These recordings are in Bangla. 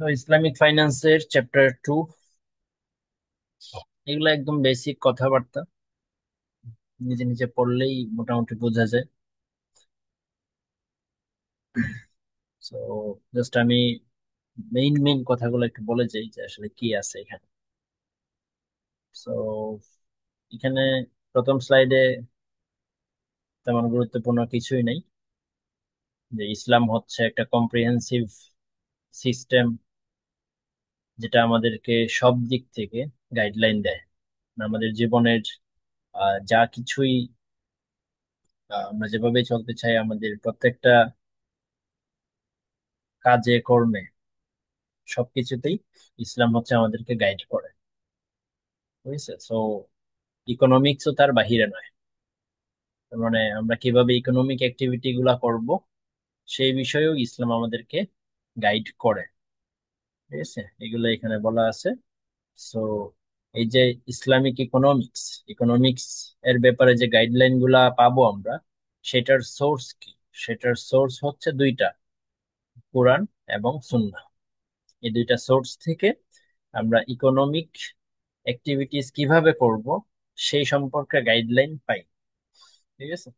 তো ইসলামিক ফাইন্যান্সের চ্যাপ্টার 2, এগুলো একদম বেসিক কথাবার্তা, নিজে নিজে পড়লেই মোটামুটি বোঝা যায়। তো জাস্ট আমি মেইন মেইন কথাগুলো একটু বলে যাই যে আসলে কি আছে এখানে। তো এখানে প্রথম স্লাইডে তেমন গুরুত্বপূর্ণ কিছুই নেই, যে ইসলাম হচ্ছে একটা কম্প্রিহেন্সিভ সিস্টেম যেটা আমাদেরকে সব দিক থেকে গাইডলাইন দেয়। আমাদের জীবনের যা কিছুই আমরা যেভাবে চলতে চাই, আমাদের প্রত্যেকটা কাজে কর্মে সবকিছুতেই ইসলাম হচ্ছে আমাদেরকে গাইড করে। বুঝছে? সো ইকোনমিক্সও তার বাহিরে নয়। তার মানে আমরা কিভাবে ইকোনমিক অ্যাক্টিভিটি গুলা করব সেই বিষয়েও ইসলাম আমাদেরকে গাইড করে। ঠিক আছে, এগুলো এখানে বলা আছে। সো এই যে ইসলামিক ইকোনমিক্স, ইকোনমিক্স এর ব্যাপারে যে গাইডলাইন গুলা পাবো আমরা, সেটার সোর্স কি? সেটার সোর্স হচ্ছে দুইটা, কোরআন এবং সুন্নাহ। এই দুইটা সোর্স থেকে আমরা ইকোনমিক অ্যাক্টিভিটিস কিভাবে করব সেই সম্পর্কে গাইডলাইন পাই। ঠিক আছে।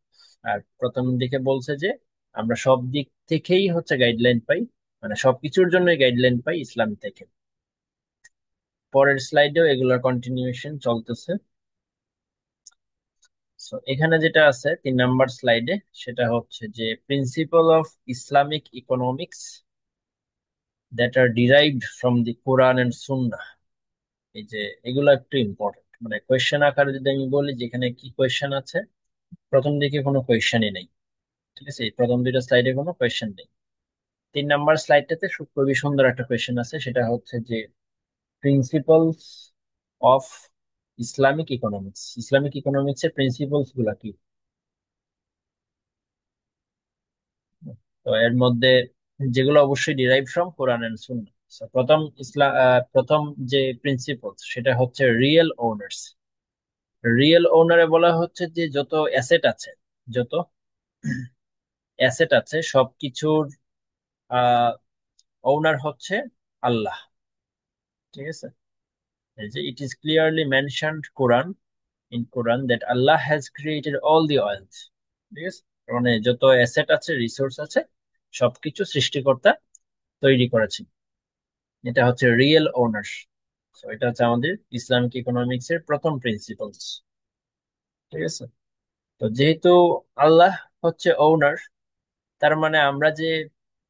আর প্রথম দিকে বলছে যে আমরা সব দিক থেকেই হচ্ছে গাইডলাইন পাই, মানে সবকিছুর জন্য গাইডলাইন পাই ইসলাম থেকে। পরের স্লাইডেও এগুলোর কন্টিনিউয়েশন চলতেছে। So, এখানে যেটা আছে 3 নাম্বার স্লাইডে, সেটা হচ্ছে যে principle of Islamic economics that are derived from the Quran and sunnah. এই যে এগুলো একটু ইম্পর্টেন্ট, মানে কোয়েশ্চেন আকারে যদি আমি বলি যে এখানে কি কোয়েশ্চেন আছে, প্রথম দিকে কোনো কোয়েশ্চেনই নেই। ঠিক আছে, এই প্রথম দুইটা স্লাইডে কোনো কোয়েশ্চেন নেই। 3 নাম্বার স্লাইডটাতে খুবই সুন্দর একটা কোয়েশ্চেন আছে, সেটা হচ্ছে যে principles of Islamic economics, Islamic economics এর প্রিন্সিপলস গুলা কি। তো এর মধ্যে যেগুলো অবশ্যই derive from Quran and Sunnah. So, প্রথম যে প্রিন্সিপল সেটা হচ্ছে রিয়েল ওনার্স। রিয়েল ওনারে বলা হচ্ছে যে যত অ্যাসেট আছে, যত অ্যাসেট আছে সবকিছুর ওনার হচ্ছে আল্লাহ। ঠিক আছে, এই যে it is clearly mentioned in Quran that Allah has created all the wealth. ঠিক আছে, মানে যত অ্যাসেট আছে, রিসোর্স আছে, সবকিছু সৃষ্টিকর্তা তৈরি করেছেন। এটা হচ্ছে রিয়েল ওনার। এটা হচ্ছে আমাদের ইসলামিক ইকোনমিক্স এর প্রথম প্রিন্সিপালস। ঠিক আছে, তো যেহেতু আল্লাহ হচ্ছে ওনার, তার মানে আমরা যে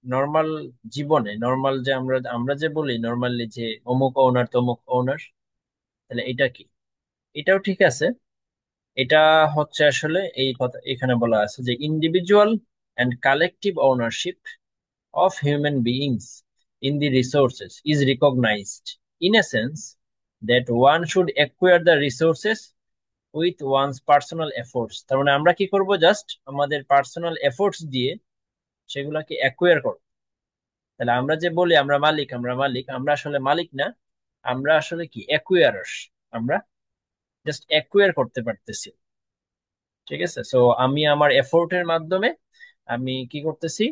নর্মাল জীবনে, নর্মাল যে আমরা আমরা যে বলি নর্মালি যে অমুক ওনার তমুক ওনার, তাহলে এটা কি? এটাও ঠিক আছে। এটা হচ্ছে আসলে এই কথা এখানে বলা আছে যে individual and collective ownership of human beings in the resources is recognized in a sense that one should acquire the resources with one's personal efforts। তার মানে আমরা কি করব? জাস্ট আমাদের পার্সোনাল এফোর্টস দিয়ে সেগুলাকে অ্যাকুয়ার করব। তাহলে আমরা যে বলি আমরা মালিক, আমরা মালিক, আমরা আসলে মালিক না। আমরা আসলে কি? অ্যাকুয়ারার্স। আমরা জাস্ট অ্যাকুয়ার করতে পারতেছি। ঠিক আছে, সো আমি আমার এফোর্টের মাধ্যমে আমি কি করতেছি?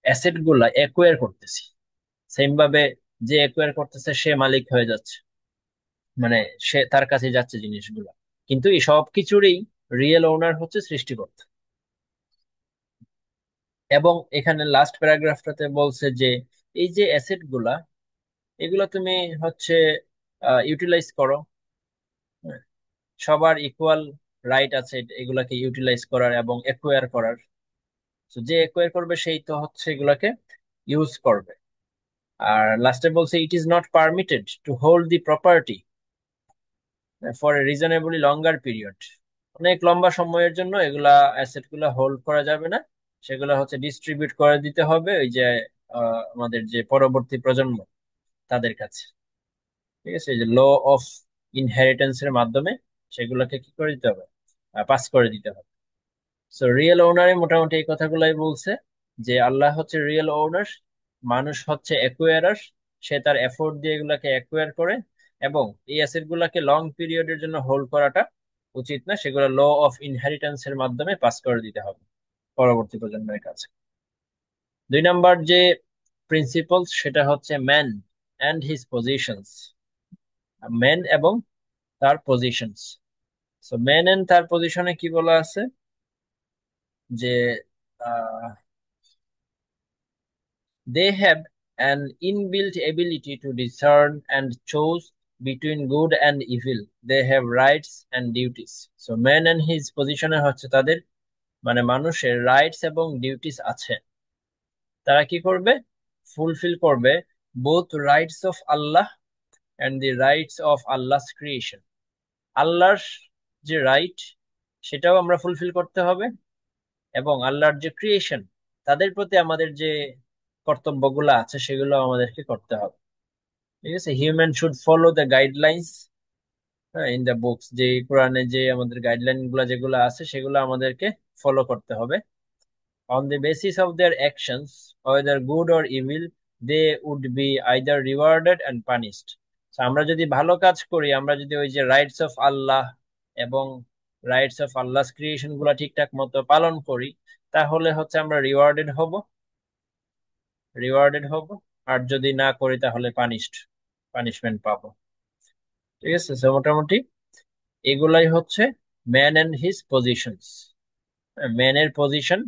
অ্যাসেট গুলা অ্যাকুয়ার করতেছি। সেম ভাবে যে অ্যাকুয়ার করতেছে সে মালিক হয়ে যাচ্ছে, মানে সে তার কাছে যাচ্ছে জিনিসগুলা। কিন্তু এই সব কিছুরই রিয়েল ওনার হচ্ছে সৃষ্টিকর্তা। এবং এখানে লাস্ট প্যারাগ্রাফটাতে বলছে যে এই যে অ্যাসেট গুলা, এগুলা তুমি হচ্ছে ইউটিলাইজ করো। হ্যাঁ, সবার ইকুয়াল রাইট আছে এগুলাকে ইউটিলাইজ করার এবং অ্যাকুয়ার করার। তো যে অ্যাকুয়ার করবে সেই তো হচ্ছে এগুলাকে ইউজ করবে। আর লাস্টে বলছে it is not permitted to hold the property for a reasonably longer period. অনেক লম্বা সময়ের জন্য এগুলা অ্যাসেট গুলা হোল্ড করা যাবে না, সেগুলা হচ্ছে ডিস্ট্রিবিউট করে দিতে হবে ওই যে আমাদের যে পরবর্তী প্রজন্ম তাদের কাছে। ঠিক আছে, এই যে ল অফ ইনহেরিটেন্স এর মাধ্যমে সেগুলোকে কি করে দিতে হবে? পাস করে দিতে হবে। সো রিয়েল ওনারে মোটামুটি এই কথাগুলাই বলছে, যে আল্লাহ হচ্ছে রিয়েল ওনার, মানুষ হচ্ছে অ্যাকুয়ারার। সে তার এফোর্ট দিয়ে এগুলাকে অ্যাকুয়ার করে, এবং এই অ্যাসেট গুলাকে লং পিরিয়ডের জন্য হোল্ড করাটা উচিত না, সেগুলো ল অফ ইনহেরিটেন্স এর মাধ্যমে পাস করে দিতে হবে পরবর্তী প্রজন্মের কাছে। 2 নাম্বার যে প্রিন্সিপলস, সেটা হচ্ছে man and his positions. Man এবং তার পজিশনস। সো ম্যান এন্ড তার পজিশনে কি বলা আছে যে they have an inbuilt ability to discern and choose between good and evil. They have rights and duties. So man and his position হচ্ছে তাদের মানে মানুষের রাইটস এবং ডিউটিস আছে। তারা কি করবে? ফুলফিল করবে both rights of Allah and the rights of Allah's creation. আল্লাহর যে রাইট সেটাও আমরা ফুলফিল করতে হবে, এবং আল্লাহর যে ক্রিয়েশন তাদের প্রতি আমাদের যে কর্তব্যগুলো আছে সেগুলো আমাদেরকে করতে হবে। ঠিক আছে, human should follow the guidelines in the books, যে কোরআনে যে আমাদের গাইডলাইন গুলা যেগুলো আছে সেগুলো আমাদেরকে ফলো করতে হবে। On the basis of their actions, whether good or evil, they would be either rewarded and punished. আমরা যদি ভালো কাজ করি, আমরা যদি ওই যে রাইটস অফ আল্লাহ এবং রাইটস অফ আল্লাহস ক্রিয়েশন গুলা ঠিকঠাক মতো পালন করি, তাহলে হচ্ছে আমরা রিওয়ার্ডেড হব। আর যদি না করি তাহলে পানিশমেন্ট পাবো। ঠিক আছে, তো মোটামুটি এগুলাই হচ্ছে ম্যান এন্ড হিজ পজিশনস। ম্যানের পজিশন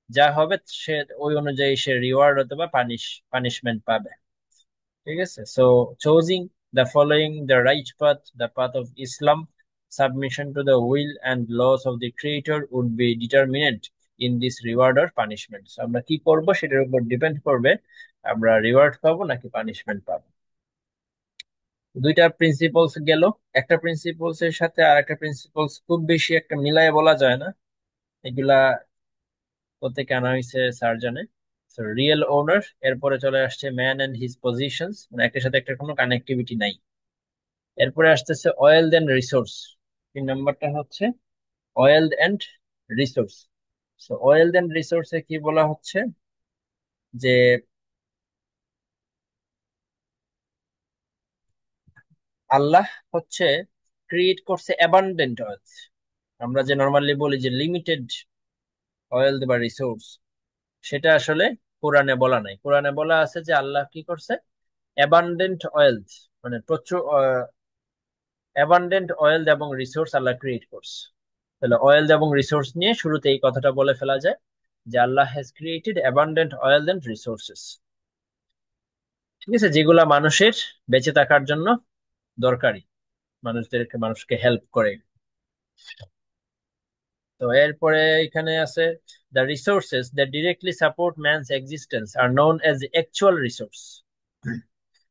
যা হবে সে ওই অনুযায়ী সে রিওয়ার্ড অথবা পানিশমেন্ট পাবে। ঠিক আছে, so choosing the following the right path, the path of Islam, submission to the will and laws of the creator would be determinant in this reward or punishment. আমরা কি করব সেটার উপর ডিপেন্ড করবে আমরা রিওয়ার্ড পাবো নাকি পানিশমেন্ট পাবো। দুইটা প্রিন্সিপলস গেল। একটা প্রিন্সিপলস এর সাথে আর একটা প্রিন্সিপলস খুব বেশি একটা মিলায় বলা যায় না, এগুলা কোত্থেকে আনা হয়েছে স্যার জানে। রিয়েল ওনার, এরপরে চলে আসছে ম্যান এন্ড হিজ পজিশনস, মানে একটার সাথে একটা কোনো কানেক্টিভিটি নাই। এরপরে আসতেছে অয়েল দেন রিসোর্স। 3 নম্বরটা হচ্ছে oil and resource. So oil then রিসোর্সে কি বলা হচ্ছে যে আল্লাহ হচ্ছে ক্রিয়েট করছে অ্যাবান্ডেন্ট অয়েল। আমরা যে নর্মালি বলি যে লিমিটেড অয়েল বা রিসোর্স, সেটা আসলে কোরআনে বলা নাই। কোরআনে বলা আছে যে আল্লাহ কি করছে অ্যাবান্ডেন্ট অয়েল, মানে প্রচুর অ্যাবান্ডেন্ট অয়েল এবং রিসোর্স আল্লাহ ক্রিয়েট করছে। তাহলে অয়েল এবং রিসোর্স নিয়ে শুরুতে এই কথাটা বলে ফেলা যায় যে Allah has created abundant oil and resources. ঠিক আছে, যেগুলা মানুষের বেঁচে থাকার জন্য দরকারি, মানুষকে হেল্প করে। তো এরপরে এখানে আছে the resources that directly support man's existence are known as actual resource.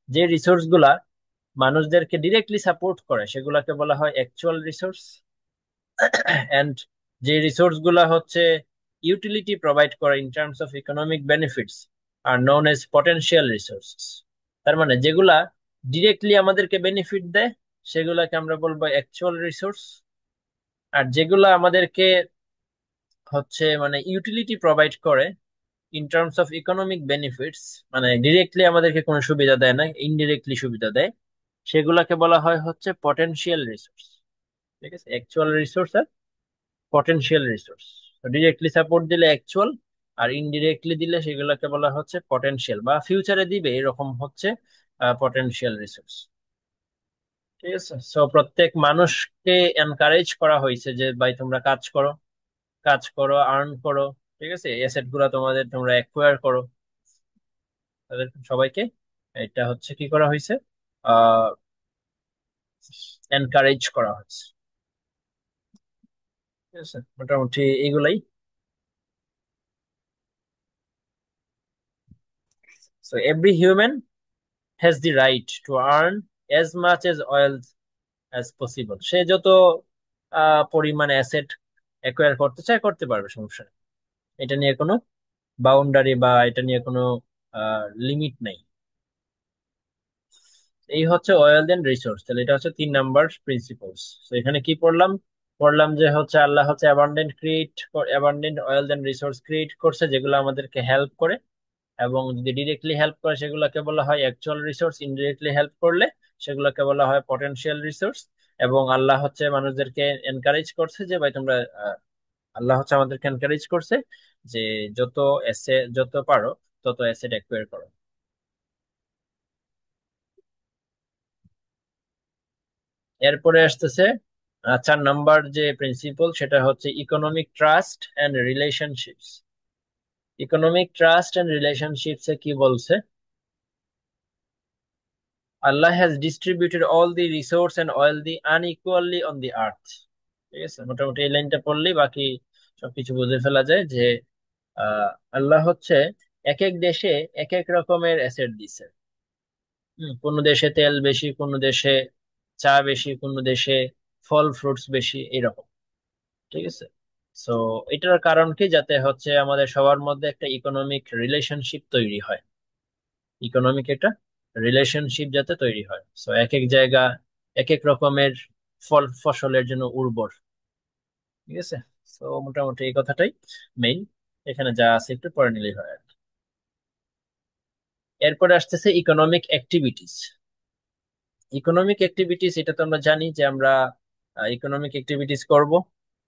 যে রিসোর্স গুলা মানুষদেরকে ডিরেক্টলি সাপোর্ট করে সেগুলাকে বলা হয় অ্যাকচুয়াল রিসোর্স। এন্ড যে রিসোর্স গুলা হচ্ছে ইউটিলিটি প্রোভাইড করে in terms of economic benefits are known as potential resources. তার মানে যেগুলা ডিরেক্টলি আমাদেরকে বেনিফিট দেয় সেগুলাকে আমরা বলবো অ্যাকচুয়াল রিসোর্স। আর যেগুলা আমাদেরকে হচ্ছে মানে ইউটিলিটি প্রোভাইড করে in terms of economic benefits, মানে ডিরেক্টলি আমাদেরকে কোনো সুবিধা দেয় না, ইনডিরেক্টলি সুবিধা দেয়, সেগুলাকে বলা হয় হচ্ছে পটেনশিয়াল রিসোর্স। ঠিক আছে, অ্যাকচুয়াল রিসোর্স আর পটেনশিয়াল রিসোর্স। ডিরেক্টলি সাপোর্ট দিলে অ্যাকচুয়াল, আর ইনডিরেক্টলি দিলে সেগুলোকে বলা হচ্ছে পটেনশিয়াল, বা ফিউচারে দিবে এরকম হচ্ছে পটেনশিয়াল রিসোর্স। ঠিক আছে, সো প্রত্যেক মানুষকে এনকারেজ করা হয়েছে যে ভাই তোমরা কাজ করো আর্ন করো। ঠিক আছে, অ্যাসেট গুলা তোমরা অ্যাকোয়ার করো, তাদের সবাইকে এটা হচ্ছে কি করা হয়েছে, আহ এনকারেজ করা হয়েছে। ঠিক আছে, মোটামুটি এগুলাই। So every human has the right to earn as much as oil as possible। সে যত পরিমাণে অ্যাসেট অ্যাকোয়ার করতে চায় করতে পারবে, সমস্যা নেই। এটা নিয়ে কোনো বাউন্ডারি বা এটা নিয়ে কোনো লিমিট নাই। এই হচ্ছে অয়েল দেন রিসোর্স। তাহলে এটা হচ্ছে 3 নাম্বার প্রিন্সিপলস। তো এখানে কি পড়লাম যে হচ্ছে আল্লাহ হচ্ছে অ্যাবান্ডেন্ট অয়েল দেন রিসোর্স ক্রিয়েট করছে যেগুলো আমাদেরকে হেল্প করে, এবং যদি ডিরেক্টলি হেল্প করে সেগুলোকে বলা হয় অ্যাকচুয়াল রিসোর্স, ইনডিরেক্টলি হেল্প করলে সেগুলোকে বলা হয় পটেনশিয়াল রিসোর্স। এবং আল্লাহ হচ্ছে মানুষদেরকে এনকারেজ করছে যে ভাই তোমরা আল্লাহ হচ্ছে আমাদেরকে এনকারেজ করছে যে যত পারো তত অ্যাসেট অ্যাকোয়ার করো। এরপরে আসতেছে 4 নাম্বার যে প্রিন্সিপল, সেটা হচ্ছে economic trust and relationships. Economic trust and relationships এ কি বলছে? Allah has distributed all the resource and oil the unequally on the earth. ঠিক আছে, মোটামুটি এই লাইনটা পড়লেই বাকি সবকিছু বুঝে ফেলা যায় যে আহ আল্লাহ হচ্ছে এক এক দেশে এক এক রকমের অ্যাসেট দিছে। কোন দেশে তেল বেশি, কোন দেশে চা বেশি, কোন দেশে ফল ফ্রুটস বেশি, এরকম। ঠিক আছে। সো এটার কারণ কি? যাতে হচ্ছে আমাদের সবার মধ্যে একটা ইকোনমিক রিলেশনশিপ তৈরি হয়। ইকোনমিক একটা রিলেশনশিপ যাতে তৈরি হয়, সো এক এক জায়গা এক এক রকমের ফল ফসলের জন্য উর্বর। ঠিক আছে। সো মোটামুটি এই কথাটাই মেইন, এখানে যা আছে একটু পড়ে নিলেই হয় আর কি। এরপরে আসতেছে ইকোনমিক অ্যাক্টিভিটিস। ইকোনমিক অ্যাক্টিভিটিস এটা তো আমরা জানি যে আমরা ইকোনমিক অ্যাক্টিভিটিস করব,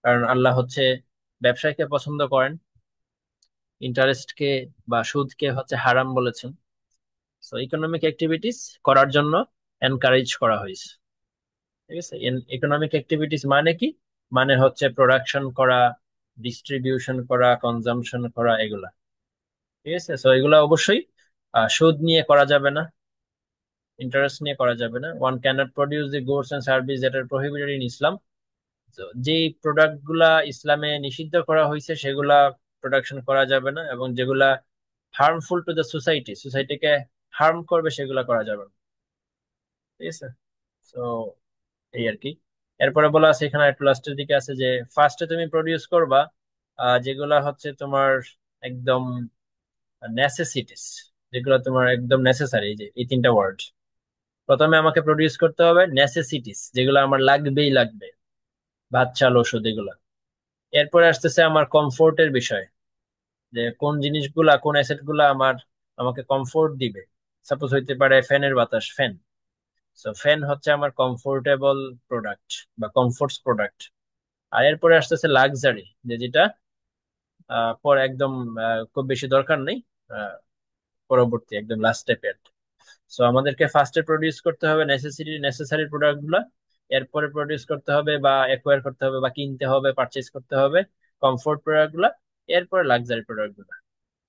কারণ আল্লাহ হচ্ছে ব্যবসায়কে পছন্দ করেন, ইন্টারেস্টকে বা সুদকে হচ্ছে হারাম বলেছেন। সো ইকোনমিক অ্যাক্টিভিটিস করার জন্য এনকারেজ করা হয়েছে। ঠিক আছে। ইকোনমিক অ্যাক্টিভিটিস মানে কি? মানে হচ্ছে প্রোডাকশন করা, ডিস্ট্রিবিউশন করা, কনজাম্পশন করা, এগুলা। ঠিক আছে। সো এগুলা অবশ্যই সুদ নিয়ে করা যাবে না, ইন্টারেস্ট নিয়ে করা যাবে না। One cannot produce the goods and service that are prohibited in Islam. তো যেই প্রোডাক্ট গুলা ইসলামে নিষিদ্ধ করা হয়েছে সেগুলা প্রোডাকশন করা যাবে না, এবং যেগুলা হার্মফুল টু দ্য সোসাইটি, সোসাইটিকে হার্ম করবে, সেগুলা করা যাবে না। ঠিক আছে। তো এই আর কি। এরপরে বলা আছে এখানে একটু লাস্টের দিকে আছে যে ফার্স্টে তুমি প্রডিউস করবা যেগুলা হচ্ছে তোমার একদম নেসেসিটিস, যেগুলো তোমার একদম নেসেসারি, যে এই 3টা ওয়ার্ড। প্রথমে আমাকে প্রডিউস করতে হবে নেসেসিটিস, যেগুলো আমার লাগবেই লাগবে, ভাত চাল ওষুধ এগুলা। এরপরে আসতেছে আমার কমফোর্টের বিষয়, যে কোন জিনিসগুলা কোন অ্যাসেট গুলা আমাকে কমফোর্ট দিবে। সাপোজ হইতে পারে ফ্যানের বাতাস, ফ্যান। সো ফ্যান হচ্ছে আমার কমফোর্টেবল প্রোডাক্ট বা কমফোর্টস প্রোডাক্ট। আর এরপরে আসতেছে লাক্সারি, যেটা পর একদম খুব বেশি দরকার নেই, আহ, পরবর্তী একদম লাস্ট স্টেপে। সো আমাদেরকে ফার্স্টে প্রডিউস করতে হবে নেসেসারি প্রোডাক্ট গুলা, এরপরে প্রডিউস করতে হবে বা অ্যাকোয়ার করতে হবে বা কিনতে হবে, পারচেজ করতে হবে কমফোর্ট প্রোডাক্ট গুলা, এরপরে লাক্সারি প্রোডাক্ট গুলা।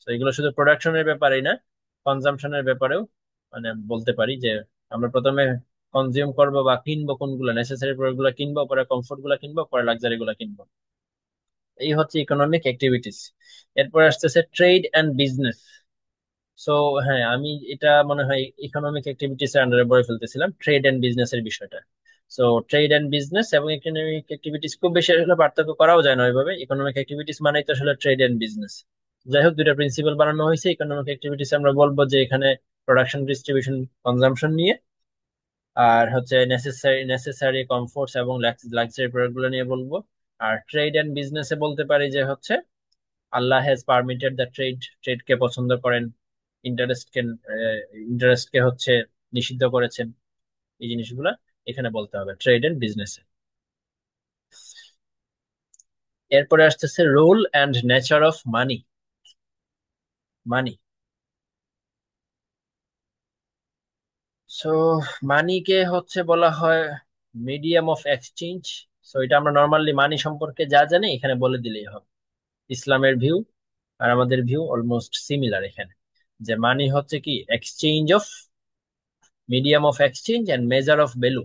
তো এগুলো শুধু প্রোডাকশনের ব্যাপারেই না, কনজাম্পশনের ব্যাপারেও মানে বলতে পারি যে আমরা প্রথমে কনজিউম করব বা কিনবো কোনগুলো, নেসেসারি প্রোডাক্ট গুলো কিনবো, পরে কমফোর্ট গুলো কিনবো, পরে লাক্সারি গুলো কিনবো। এই হচ্ছে ইকোনমিক অ্যাক্টিভিটিস। এরপর আসতেছে ট্রেড অ্যান্ড বিজনেস। সো হ্যাঁ, আমি এটা মনে হয় ইকোনমিক অ্যাক্টিভিটিস এর আন্ডারে বলে ফেলতেছিলাম, ট্রেড এন্ড বিজনেস এর বিষয়টা। সো ট্রেড এন্ড বিজনেস এবং ইকোনমিক অ্যাক্টিভিটিস খুব বেশি আসলে পার্থক্য করাও যায় না ওইভাবে। ইকোনমিক অ্যাক্টিভিটিস মানেই তো আসলে ট্রেড এন্ড বিজনেস। যাই হোক, দুইটা প্রিন্সিপাল বানানো হয়েছে। ইকোনমিক অ্যাক্টিভিটিস আমরা বলবো যে এখানে প্রোডাকশন, ডিস্ট্রিবিউশন, কনজাম্পশন নিয়ে, আর হচ্ছে নেসেসারি কমফোর্টস এবং লাক্সারি প্রোডাক্ট গুলো নিয়ে বলবো। আর ট্রেড এন্ড বিজনেসে বলতে পারি যে হচ্ছে আল্লাহ হ্যাজ পারমিটেড দ্য ট্রেড, ট্রেডকে পছন্দ করেন, ইন্টারেস্টকে ইন্টারেস্টকে হচ্ছে নিষিদ্ধ করেছেন। এই জিনিসগুলা এখানে বলতে হবে ট্রেড এন্ড বিজনেসে। এরপরে আসতেছে role and nature of money. Money, so মানিকে হচ্ছে বলা হয় মিডিয়াম অফ এক্সচেঞ্জ। সো এটা আমরা নর্মালি মানি সম্পর্কে যা জানি এখানে বলে দিলেই হবে। ইসলামের ভিউ আর আমাদের ভিউ অলমোস্ট সিমিলার এখানে, যে মানি হচ্ছে কি exchange of, medium of exchange and measure of value.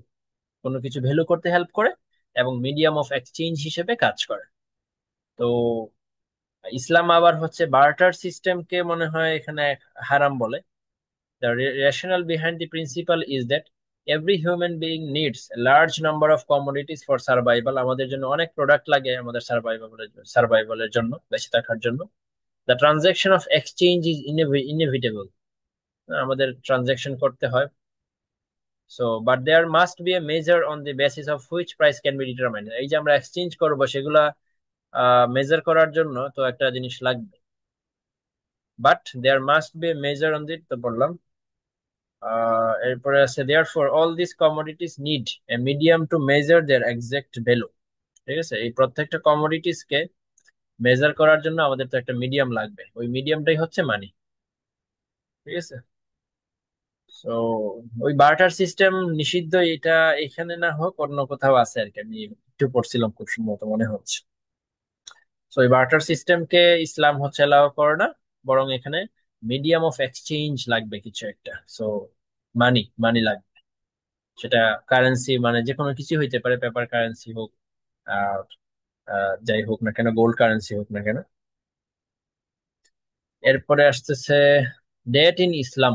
কোনো কিছু ভ্যালু করতে হেল্প করে এবং মিডিয়াম অফ এক্সচেঞ্জ হিসেবে কাজ করে। তো ইসলাম আবার হচ্ছে বার্টার সিস্টেমকে মনে হয় এখানে হারাম বলে। The rationale behind the principle is that every human being needs a large number of commodities for survival. আমাদের জন্য অনেক প্রোডাক্ট লাগে আমাদের সার্ভাইভালের জন্য, বেঁচে থাকার জন্য। The transaction of exchange is inevitable, আমাদের ট্রানজাকশন করতে হয়। So but there must be a measure on the basis of which price can be determined. এই যে আমরা এক্সচেঞ্জ করবো সেগুলা মেজার করার জন্য তো একটা জিনিস লাগবে, but there must be a measure on the, তো বললাম। এরপরে আছে therefore all this commodities need a medium to measure their exact value. ঠিক আছে, এই প্রত্যেকটা কমোডিটিস কে মেজার করার জন্য আমাদের তো একটা মিডিয়াম লাগবে, ওই মিডিয়ামটাই হচ্ছে মানি। ঠিক আছে। তো ওই বার্টার সিস্টেম নিষিদ্ধ, এটা এখানে না হোক অন্য কোথাও আছে আর কি, আমি একটু পড়ছিলাম খুব সম্ভবত মনে হচ্ছে। তো এই বার্টার সিস্টেমকে ইসলাম হচ্ছে এলাও করে না, বরং এখানে মিডিয়াম অফ এক্সচেঞ্জ লাগবে কিছু একটা। সো মানি মানি লাগবে, সেটা কারেন্সি মানে যে কোনো কিছু হইতে পারে, পেপার কারেন্সি হোক আর যাই হোক না কেন, গোল্ড কারেন্সি হোক না কেন। এরপরে আসতেছে debt in Islam.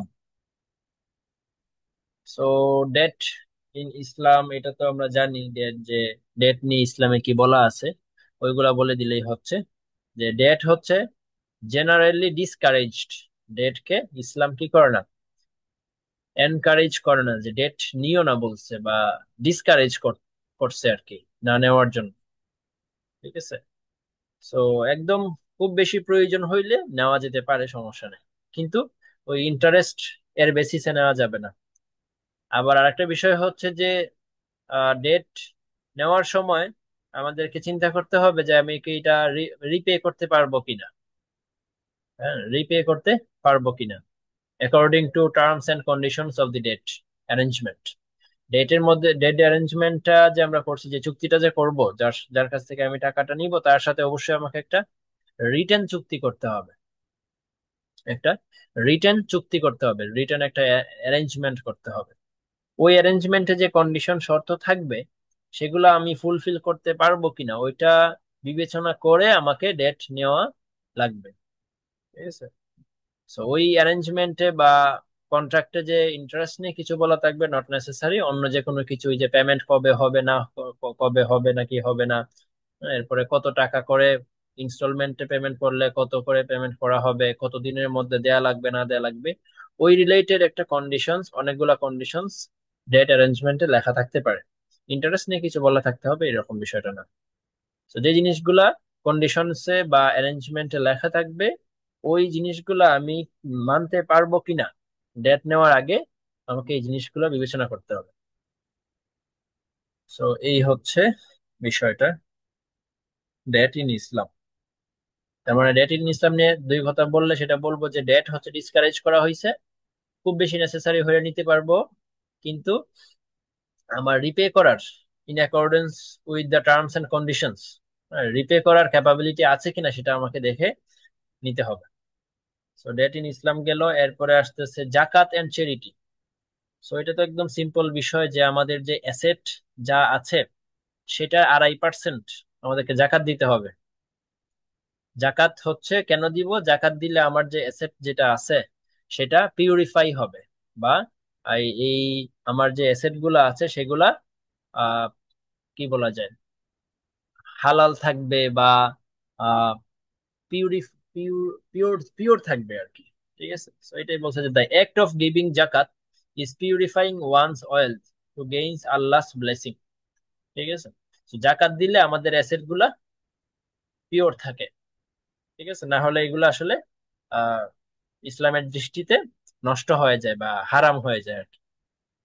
So debt in Islam, এটা তো আমরা জানি ডেট, যে ডেট নিয়ে ইসলামে কি বলা আছে ওইগুলা বলে দিলেই হচ্ছে। যে ডেট হচ্ছে জেনারেলি ডিসকারেজড, ডেটকে ইসলাম কি করে না, এনকারেজ করে না, যে ডেট নিও না বলছে বা ডিসকারেজ করছে আর কি, না নেওয়ার জন্য। ঠিক আছে। সো একদম খুব বেশি প্রয়োজন হইলে নেওয়া যেতে পারে, সমস্যা নেই, কিন্তু ওই ইন্টারেস্ট এর বেসিসে নেওয়া যাবে না। আবার আরেকটা বিষয় হচ্ছে যে ডেট নেওয়ার সময় আমাদেরকে চিন্তা করতে হবে যে আমি কি এটা রিপে করতে পারবো কিনা। হ্যাঁ, রিপে করতে পারবো কিনা according to terms and conditions of the debt arrangement. ডেটের মধ্যে ডেট অ্যারেঞ্জমেন্টটা যে আমরা করছি, যে চুক্তিটা যে করব, যার যার কাছ থেকে আমি টাকাটা নিব, তার সাথে অবশ্যই আমাকে একটা রিটেন চুক্তি করতে হবে, একটা রিটেন চুক্তি করতে হবে, রিটেন একটা অ্যারেঞ্জমেন্ট করতে হবে। ওই অ্যারেঞ্জমেন্টে যে কন্ডিশন শর্ত থাকবে, সেগুলো আমি ফুলফিল করতে পারবো কিনা ওইটা বিবেচনা করে আমাকে ডেট নেওয়া লাগবে। ঠিক আছে। সো ওই অ্যারেঞ্জমেন্টে বা কন্ট্রাক্টে যে ইন্টারেস্ট নিয়ে কিছু বলা থাকবে, নট নেসেসারি অন্য যে কোনো কিছু, ওই যে পেমেন্ট কবে হবে না, কবে হবে নাকি হবে না, এরপরে কত টাকা করে ইনস্টলমেন্টে পেমেন্ট করলে কত করে পেমেন্ট করা হবে, কত দিনের মধ্যে দেয়া লাগবে না দেয়া লাগবে, ওই রিলেটেড একটা কন্ডিশনস, অনেকগুলা কন্ডিশনস ডেট অ্যারেঞ্জমেন্টে লেখা থাকতে পারে। ইন্টারেস্ট নিয়ে কিছু বলা থাকতে হবে এরকম বিষয়টা না। তো যে জিনিসগুলা কন্ডিশনসে বা অ্যারেঞ্জমেন্টে লেখা থাকবে, ওই জিনিসগুলা আমি মানতে পারবো কিনা ডেট নেওয়ার আগে, আমাকে এই জিনিসগুলো বিবেচনা করতে হবে। সো এই হচ্ছে বিষয়টা, ডেট ইন ইসলাম। তার মানে ডেট ইন ইসলাম নিয়ে দুই কথা বললে সেটা বলবো যে ডেট হচ্ছে ডিসকারেজ করা হয়েছে, খুব বেশি নেসেসারি হয়ে নিতে পারবো, কিন্তু আমার রিপে করার in accordance with the terms and conditions, repay করার ক্যাপাবিলিটি আছে কিনা সেটা আমাকে দেখে নিতে হবে। সো ডেট ইন ইসলাম গেল, এরপরে আসতেছে জাকাত এন্ড চ্যারিটি। সো এটা তো একদম সিম্পল বিষয়, যে আমাদের যে অ্যাসেট যা আছে সেটা 2.5% আমাদেরকে জাকাত দিতে হবে। জাকাত হচ্ছে কেন দিব, জাকাত দিলে আমার যে অ্যাসেট যেটা আছে সেটা পিউরিফাই হবে, বা এই আমার যে অ্যাসেট গুলা আছে সেগুলা আহ কি বলা যায়, হালাল থাকবে বা পিউরি পিওর পিওর পিওর থাকবে আর কি। ঠিক আছে। তো এটাই বলছে যে the act of giving zakat is purifying one's wealth to gains Allah's blessing. ঠিক আছে। তো জাকাত দিলে আমাদের অ্যাসেট গুলা পিওর থাকে। ঠিক আছে, না হলে এগুলো আসলে আহ ইসলামের দৃষ্টিতে নষ্ট হয়ে যায় বা হারাম হয়ে যায় আর কি।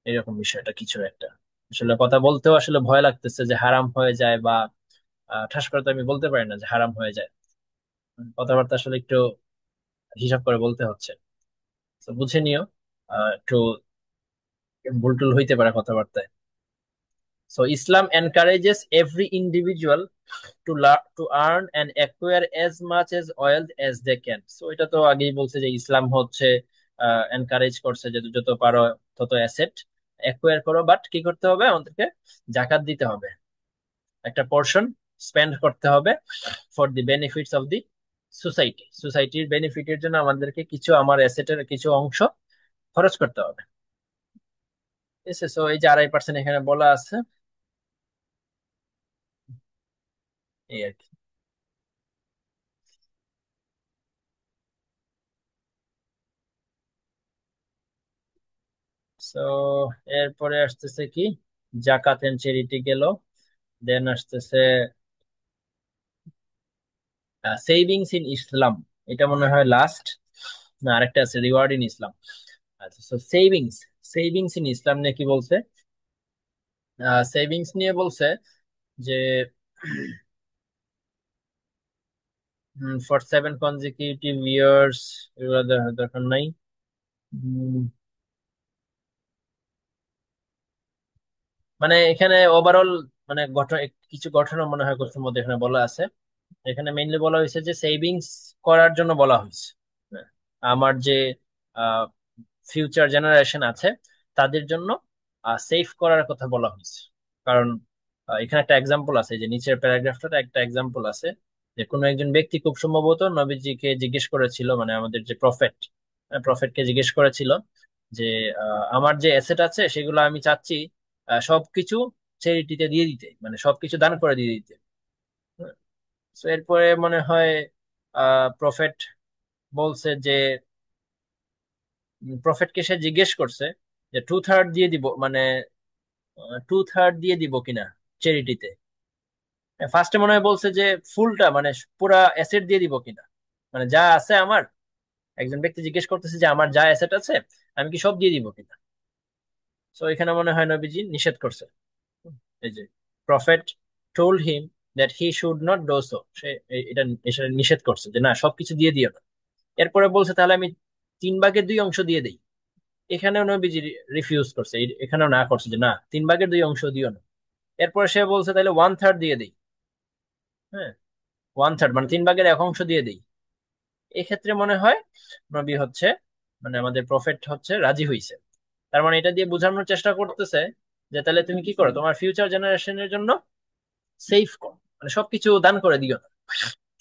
এরকম বিষয়টা কিছু একটা, আসলে কথা বলতেও আসলে ভয় লাগতেছে যে হারাম হয়ে যায়, বা ঠাস করে তো আমি বলতে পারি না যে হারাম হয়ে যায়, কথাবার্তা আসলে একটু হিসাব করে বলতে হচ্ছে। তো বুঝে নিও, একটু ভুল টুল হইতে পারে কথাবার্তায়। So Islam encourages every individual to earn and acquire as much as wealth as they can. So এটা তো আগেই বলছে যে ইসলাম হচ্ছে এনকারেজ করছে যে যত পারো তত অ্যাসেট অ্যাকোয়ার করো, বাট কি করতে হবে আমাদেরকে, জাকাত দিতে হবে, একটা পোর্শন স্পেন্ড করতে হবে for the benefits of the society, সোসাইটির বেনিফিটের জন্য আমাদেরকে কিছু আমার অ্যাসেটের কিছু অংশ খরচ করতে হবে। ঠিক আছে। সো এই যে 2.5% এখানে বলা আছে, এই আর কি। সো এরপরে আসতেছে কি, জাকাত এন্ড চ্যারিটি গেল, দেন আসতেছে সেভিংস ইন ইসলাম। এটা মনে হয় লাস্ট, না আরেকটা আছে রিওয়ার্ড ইন ইসলাম। আচ্ছা, সো সেভিংস, সেভিংস ইন ইসলাম নিয়ে কি বলছে, সেভিংস নিয়ে বলছে যে ফর 7 consecutive years, এগুলো দরকার নাই। মানে এখানে ওভারঅল মানে গঠন কিছু গঠন মনে হয় কোর্সের মধ্যে এখানে বলা আছে। এখানে মেইনলি বলা হয়েছে যে সেভিংস করার জন্য বলা হয়েছে। হ্যাঁ, আমার যে ফিউচার জেনারেশন আছে তাদের জন্য সেভ করার কথা বলা হয়েছে। কারণ এখানে একটা এক্সাম্পল আছে, যে নিচের প্যারাগ্রাফটাতে একটা এক্সাম্পল আছে, যে কোনো একজন ব্যক্তি খুব সম্ভবত নবীজিকে জিজ্ঞেস করেছিল, মানে আমাদের যে প্রফেটকে জিজ্ঞেস করেছিল যে আমার যে অ্যাসেট আছে সেগুলো আমি চাচ্ছি সবকিছু চ্যারিটিতে দিয়ে দিতে, মানে সবকিছু দান করে দিয়ে দিতে। তো এরপরে মনে হয় প্রফেট বলছে যে প্রফেটকে সে জিজ্ঞেস করছে যে 2/3 দিয়ে দিব, মানে 2/3 দিয়ে দিব কিনা চ্যারিটিতে। ফার্স্টে মনে হয় বলছে যে ফুলটা, মানে পুরা অ্যাসেট দিয়ে দিব কিনা, মানে যা আছে আমার। একজন ব্যক্তি জিজ্ঞেস করতেছে যে আমার যা অ্যাসেট আছে আমি কি সব দিয়ে দিব কিনা। তো এখানে মনে হয় নবীজি নিষেধ করছে। এই যে prophet told him that he should not do so, সে এটা নিষেধ করছে যে না সবকিছু দিয়ে দিও না। এরপরে বলছে তাহলে আমি 3/2 অংশ দিয়ে দেই। এখানেও নবীজি রিফিউজ করছে, এখানেও না করছে যে না 3/2 অংশ দিও না। এরপরে সে বলছে তাহলে 1/3 দিয়ে দেই। হ্যাঁ, 1/3 মানে 3/1 অংশ দিয়ে দেই। এক্ষেত্রে মনে হয় নবী হচ্ছে, মানে আমাদের প্রফেট হচ্ছে রাজি হইছে। তার মানে এটা দিয়ে বোঝানোর চেষ্টা করতেছে যে তাহলে তুমি কি করো, তোমার ফিউচার জেনারেশনের জন্য সেভ করো, মানে সবকিছু দান করে দিও না।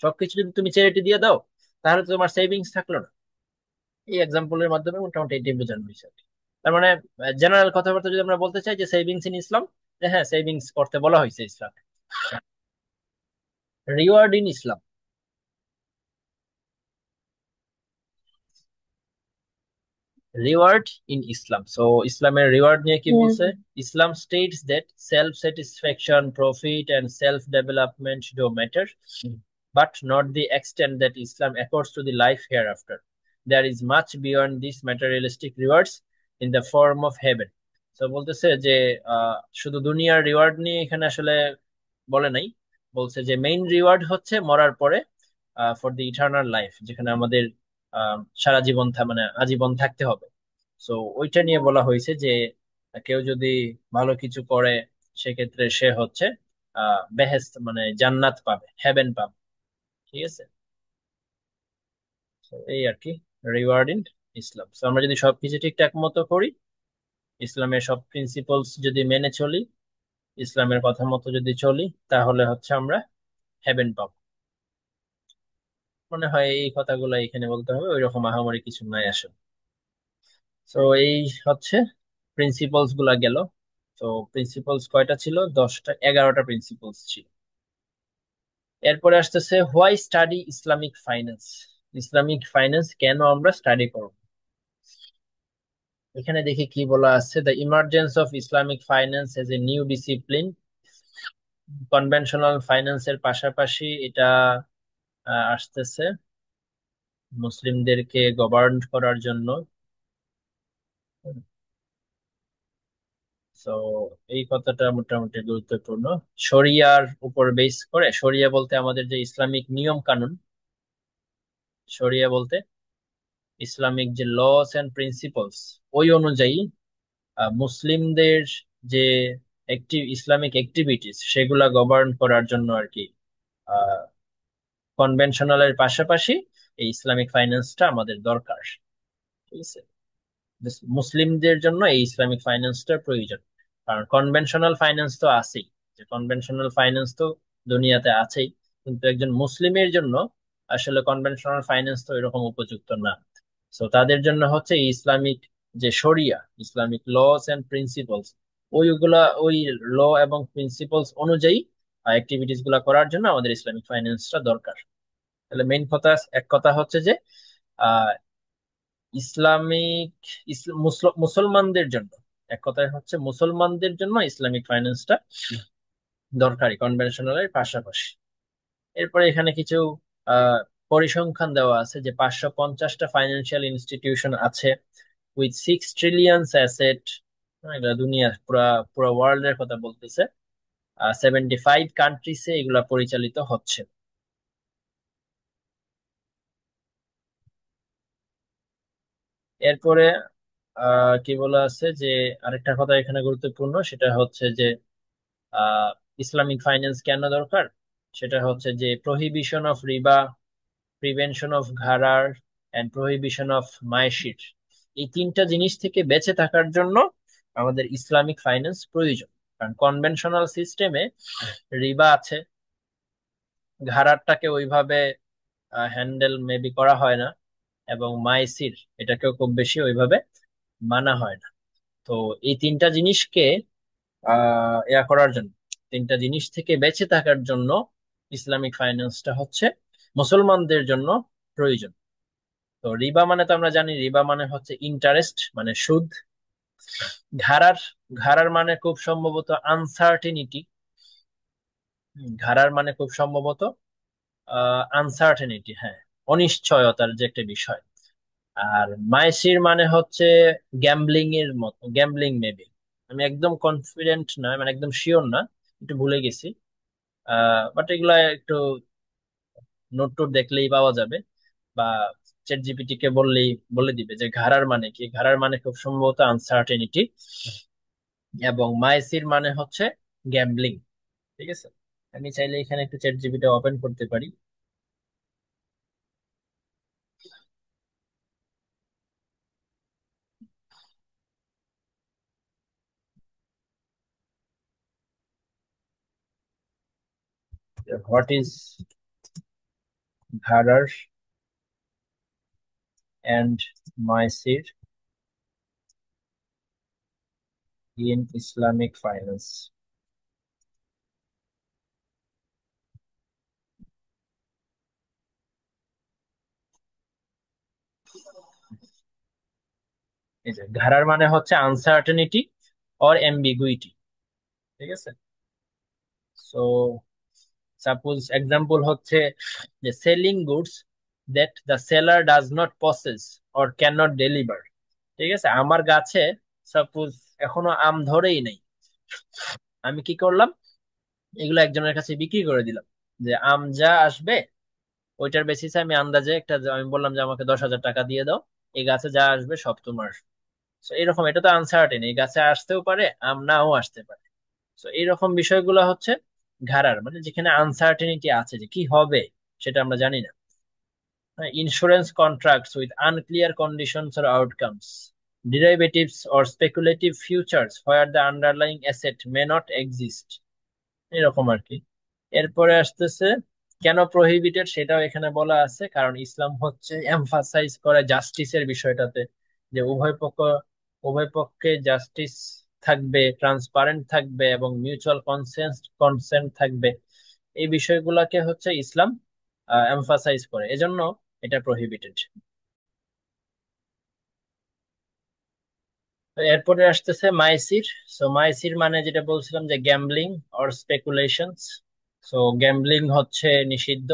সবকিছু যদি তুমি চ্যারিটি দিয়ে দাও তাহলে তো তোমার সেভিংস থাকলো না। এই এক্সাম্পলের মাধ্যমে মোটামুটি এটাই বোঝানো হয়েছে আর কি। তার মানে জেনারেল কথাবার্তা যদি আমরা বলতে চাই যে সেভিংস ইন ইসলাম, যে হ্যাঁ সেভিংস করতে বলা হয়েছে Islam. Reward in Islam. Reward in Islam, so ইসলামের রিওয়ার্ড নিয়ে কি বলছে? Islam states that self satisfaction, profit and self development do matter, but not the extent that Islam accords to the life hereafter. There is much beyond these materialistic rewards in the form of heaven. So বলতেছে যে শুধু দুনিয়ার রিওয়ার্ড নিয়ে এখানে আসলে বলে নাই। বলছে যে মেইন রিওয়ার্ড হচ্ছে মরার পরে ফর দি ইটার্নাল লাইফ, যেখানে আমাদের সারা জীবন মানে আজীবন থাকতে হবে। সো ওইটা নিয়ে বলা হয়েছে যে কেউ যদি ভালো কিছু করে সেক্ষেত্রে সে হচ্ছে বেহেস্ত মানে জান্নাত পাবে, হেভেন পাবে। ঠিক আছে, তো এই আর কি রিওয়ার্ড ইন ইসলাম। তো আমরা যদি সবকিছু ঠিকঠাক মতো করি, ইসলামের সব প্রিন্সিপলস যদি মেনে চলি, ইসলামের কথা মতো যদি চলি, তাহলে হচ্ছে আমরা হেভেন পাবো। মনে হয় এই কথাগুলো এখানে বলতে হবে, ওই রকম আহামরি কিছু নাই আসলে। তো এই হচ্ছে প্রিন্সিপলস গুলা গেল। তো প্রিন্সিপলস কয়টা ছিল? 10টা, 11টা প্রিন্সিপলস ছিল। এরপরে আসতেছে why study Islamic finance. Islamic finance কেন আমরা স্টাডি করব? এখানে দেখি কি বলা আছে, the emergence of Islamic finance as a new discipline. Conventional ফাইন্যান্সের পাশাপাশি এটা আসতেছে মুসলিমদেরকে গভর্ন করার জন্য। তো এই কথাটা মোটামুটি গুরুত্বপূর্ণ। শরিয়ার উপর বেস করে, শরিয়া বলতে আমাদের যে ইসলামিক নিয়ম কানুন, শরিয়া বলতে ইসলামিক যে লস এন্ড প্রিন্সিপলস, ওই অনুযায়ী মুসলিমদের যে ইসলামিক অ্যাক্টিভিটিস সেগুলা গভর্ন করার জন্য আর কি কনভেনশনালের পাশাপাশি এই ইসলামিক ফাইন্যান্সটা আমাদের দরকার। ঠিক আছে, মুসলিমদের জন্য এই ইসলামিক ফাইন্যান্সটার প্রয়োজন। কারণ কনভেনশনাল ফাইন্যান্স তো আছেই, যে কনভেনশনাল ফাইন্যান্স তো দুনিয়াতে আছেই, কিন্তু একজন মুসলিমের জন্য আসলে কনভেনশনাল ফাইন্যান্স তো এরকম উপযুক্ত না। তো তাদের জন্য হচ্ছে এই ইসলামিক যে শরিয়া, ইসলামিক লস এন্ড প্রিন্সিপলস, ওই ল এবং প্রিন্সিপলস অনুযায়ী অ্যাক্টিভিটিস গুলা করার জন্য আমাদের ইসলামিক ফাইন্যান্সটা দরকার। তাহলে মেইন কথা, এক কথা হচ্ছে যে আহ ইসলামিক মুসলমানদের জন্য, এক কথায় হচ্ছে মুসলমানদের জন্য ইসলামিক ফাইন্যান্সটা দরকারি কনভেনশনালের পাশাপাশি। এরপরে এখানে কিছু আহ পরিসংখ্যান দেওয়া আছে যে 550টা ফাইন্যান্সিয়াল ইনস্টিটিউশন আছে উইথ 6 ট্রিলিয়ন অ্যাসেট। এগুলা দুনিয়া পুরা পুরো ওয়ার্ল্ড এর কথা বলতেছে। 75 কান্ট্রিজে এগুলা পরিচালিত হচ্ছে। এরপরে কি বলা আছে যে আরেকটা কথা এখানে গুরুত্বপূর্ণ, সেটা হচ্ছে যে আহ ইসলামিক ফাইন্যান্স কেন দরকার। সেটা হচ্ছে যে prohibition of riba, prevention of gharar, and prohibition of maisir, এই তিনটা জিনিস থেকে বেঁচে থাকার জন্য আমাদের ইসলামিক ফাইন্যান্স প্রয়োজন। কারণ কনভেনশনাল সিস্টেমে রিবা আছে, ঘারারটাকে ওইভাবে হ্যান্ডেল মেবি করা হয় না, এবং মাইসির এটাকেও খুব বেশি ওইভাবে মানা হয় না। তো এই তিনটা জিনিসকে ইয়া করার জন্য, তিনটা জিনিস থেকে বেঁচে থাকার জন্য ইসলামিক ফাইন্যান্সটা হচ্ছে মুসলমানদের জন্য প্রয়োজন। তো রিবা মানে তো আমরা জানি, রিবা মানে হচ্ছে ইন্টারেস্ট, মানে সুদ। ঘাড়ার, ঘাড়ার মানে খুব সম্ভবত আনসার্টেনিটি। ঘাড়ার মানে খুব সম্ভবত আনসার্টেনিটি, হ্যাঁ, অনিশ্চয়তার যে একটা বিষয়। আর মাইসির মানে হচ্ছে গ্যাম্বলিং এর মতো, গ্যাম্বলিং মেবি। আমি একদম কনফিডেন্ট না, মানে একদম শিওর না, একটু ভুলে গেছি। বাট এগুলা একটু নোট টোট দেখলেই পাওয়া যাবে, বা চ্যাট জিপিটি কে বললেই বলে দিবে যে ঘাড়ার মানে কি। ঘাড়ার মানে খুব সম্ভবত আনসার্টেনিটি, এবং মাইসির মানে হচ্ছে গ্যাম্বলিং। ঠিক আছে, আমি চাইলে এখানে একটু চ্যাট জিপিটি ওপেন করতে পারি। হোয়াট ইজ ঘাড়ার and maisir in Islamic finance. এই যে ঘাড়ার মানে হচ্ছে আনসার্টেনিটি অর এম্বিগুইটি। ঠিক আছে, সো সাপোজ এক্সাম্পল হচ্ছে যে selling goods that the seller does not possess or can not deliver. ঠিক আছে, আমার গাছে সাপোজ এখনো আম ধরেই নাই, আমি কি করলাম, এগুলো একজনের কাছে বিক্রি করে দিলাম, যে আম যা আসবে ওইটার বেসিসে আমি আন্দাজে একটা, আমি বললাম যে আমাকে 10,000 টাকা দিয়ে দাও, এই গাছে যা আসবে সব তোমার। তো এরকম, এটা তো আনসার্টেন, এই গাছে আসতেও পারে আম নাও আসতে পারে। তো এইরকম বিষয়গুলো হচ্ছে ঘাড়ার, মানে যেখানে আনসার্টেনিটি আছে যে কি হবে সেটা আমরা জানি না। Insurance contracts with unclear conditions or outcomes, derivatives or speculative futures where the underlying asset may not exist, এরকম আর কি। এরপরে আসতেছে কেন প্রহিবিটেড, সেটাও এখানে বলা আছে, কারণ ইসলাম হচ্ছে এমফাসাইজ করে জাস্টিসের বিষয়টাতে, যে উভয় পক্ষে জাস্টিস থাকবে, ট্রান্সপারেন্ট থাকবে, এবং মিউচুয়াল কনসেন্ট কনসেন্ট থাকবে। এই বিষয়গুলোকে হচ্ছে ইসলাম এমফাসাইজ করে, এজন্য এটা প্রহিবিটেড। এরপরে আসতেছে মাইসির। সো মাইসির মানে যেটা বলছিলাম যে গ্যাম্বলিং অর স্পেকুলেশনস। সো গ্যাম্বলিং হচ্ছে নিষিদ্ধ।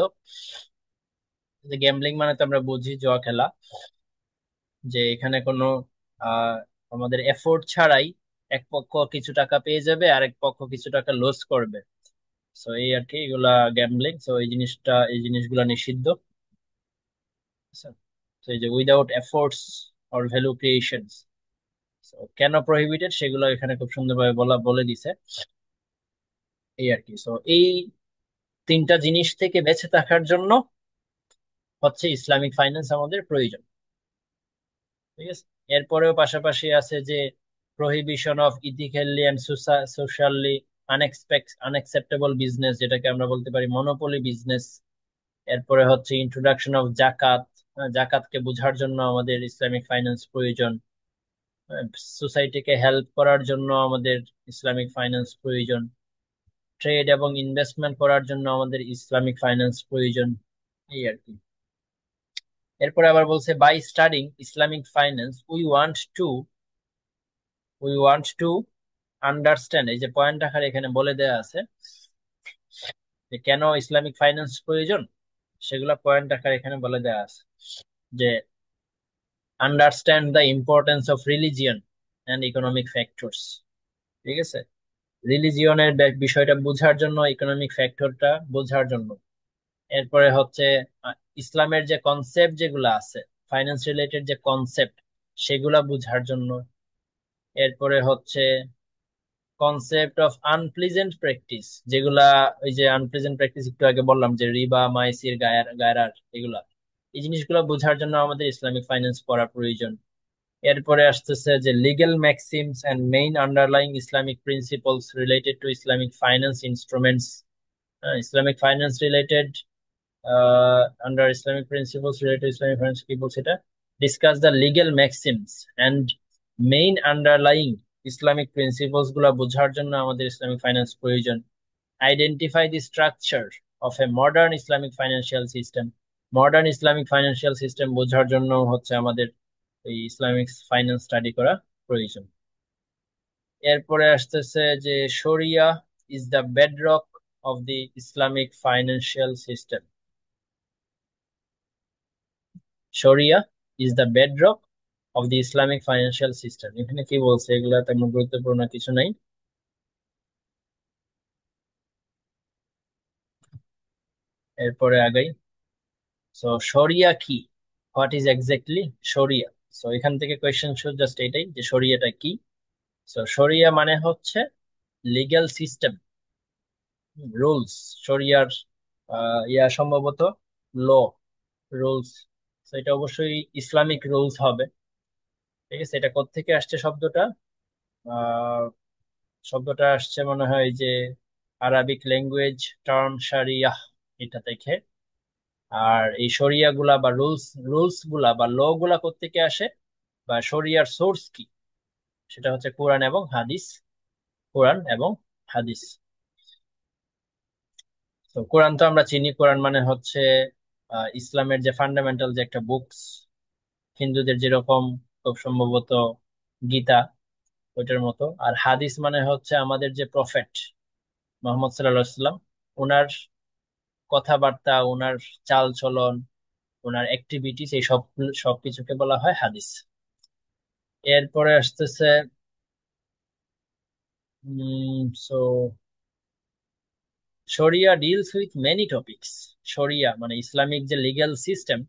যে গ্যাম্বলিং মানে তো আমরা বুঝি জুয়া খেলা, যে এখানে কোনো আহ আমাদের এফোর্ট ছাড়াই এক পক্ষ কিছু টাকা পেয়ে যাবে, আরেক পক্ষ কিছু টাকা লস করবে। সো এই আর কি, এগুলা গ্যাম্বলিং। সো এই জিনিসটা, এই জিনিসগুলা নিষিদ্ধ। তো এই যে without efforts or value creations, কেন প্রহিবিটেড সেগুলো এখানে খুব সুন্দরভাবে বলে দিছে। এই আর কি, সো এই তিনটা জিনিস থেকে বেঁচে থাকার জন্য হচ্ছে ইসলামিক ফাইন্যান্স আমাদের প্রয়োজন। ঠিক আছে, এরপরেও পাশাপাশি আছে যে prohibition of ethically and socially unacceptable business, যেটাকে আমরা বলতে পারি মনোপলি বিজনেস। এরপরে হচ্ছে ইন্ট্রোডাকশন অফ জাকাত, জাকাতকে বোঝার জন্য আমাদের ইসলামিক ফাইন্যান্স প্রয়োজন। সোসাইটিকে হেল্প করার জন্য আমাদের ইসলামিক ফাইন্যান্স প্রয়োজন। ট্রেড এবং ইনভেস্টমেন্ট করার জন্য আমাদের ইসলামিক ফাইন্যান্স প্রয়োজন। এই আর কি। এরপরে আবার বলছে by studying Islamic finance we want to understand, এই যে পয়েন্ট আকারে এখানে বলে দেয়া আছে যে কেন ইসলামিক ফাইন্যান্স প্রয়োজন, সেগুলা পয়েন্ট আকারে এখানে বলে দেয়া আছে। যে understand the importance of religion and economic factors. ঠিক আছে, রিলিজিয়নের বিষয়টা বোঝার জন্য, ইকোনমিক ফ্যাক্টরটা বোঝার জন্য। এরপরে হচ্ছে ইসলামের যে কনসেপ্ট যেগুলো আছে, ফাইন্যান্স রিলেটেড যে কনসেপ্ট, সেগুলা বোঝার জন্য। এরপরে হচ্ছে কনসেপ্ট অফ আনপ্লিজেন্ট প্র্যাকটিস, যেগুলা ওই যে আনপ্লিজেন্ট প্র্যাকটিস একটু আগে বললাম, যে রিবা, মাইসির, গায়রার, এগুলা, এই জিনিসগুলো বোঝার জন্য আমাদের ইসলামিক ফাইন্যান্স পড়া প্রয়োজন। এরপরে আসতেছে যে legal maxims and main underlying Islamic principles related to Islamic finance instruments. Islamic finance related, under Islamic principles related Islamic finance কি বলছে এটা, discuss the legal maxims and main underlying Islamic principles গুলা বোঝার জন্য আমাদের ইসলামিক ফাইন্যান্স প্রয়োজন। Identify the structure of a modern Islamic financial system. Modern Islamic financial system বোঝার জন্য হচ্ছে আমাদের এই ইসলামিক ফাইন্যান্স স্টাডি করা প্রয়োজন। এরপরে আসতেছে যে sharia is the bedrock of the Islamic financial system. Sharia is the bedrock of the Islamic financial system. এখানে কি বলছে, এগুলা তেমন গুরুত্বপূর্ণ কিছু নাই। এরপরে আগাই। সো শরিয়া কি, হোয়াট ইজ এক্স্যাক্টলি শরিয়া? সো এখান থেকে কোয়েশ্চেন শুধু জাস্ট এটাই যে শরিয়াটা কি। সো শরিয়া মানে হচ্ছে লিগ্যাল সিস্টেম, রুলস। শরিয়ার ইয়া সম্ভবত ল, রুলস। তো এটা অবশ্যই ইসলামিক রুলস হবে। ঠিক আছে, এটা কোত্থেকে আসছে শব্দটা? আহ শব্দটা আসছে মনে হয় যে আরবিক ল্যাঙ্গুয়েজ টার্ম শারিয়াহ, এটা থেকে। আর এই শরিয়া গুলা বা রুলস, রুলস গুলা বা ল গুলা কোত্থেকে আসে, বা শরিয়ার সোর্স কি, সেটা হচ্ছে কোরআন এবং হাদিস। কোরআন এবং হাদিস। তো কোরআন তো আমরা চিনি, কোরআন মানে হচ্ছে ইসলামের যে ফান্ডামেন্টাল যে একটা বুকস, হিন্দুদের যেরকম খুব সম্ভবত গীতা, ওইটার মতো। আর হাদিস মানে হচ্ছে আমাদের যে প্রফেট মোহাম্মদ সাল্লাল্লাহু আলাইহি সাল্লাম, ওনার কথাবার্তা, ওনার চাল চলন, ওনার অ্যাক্টিভিটিস, এই সবকিছুকে বলা হয় হাদিস। এরপরে আসতেছে সো শরিয়া ডিলস উইথ মেনি টপিকস। শরিয়া মানে ইসলামিক যে লিগ্যাল সিস্টেম,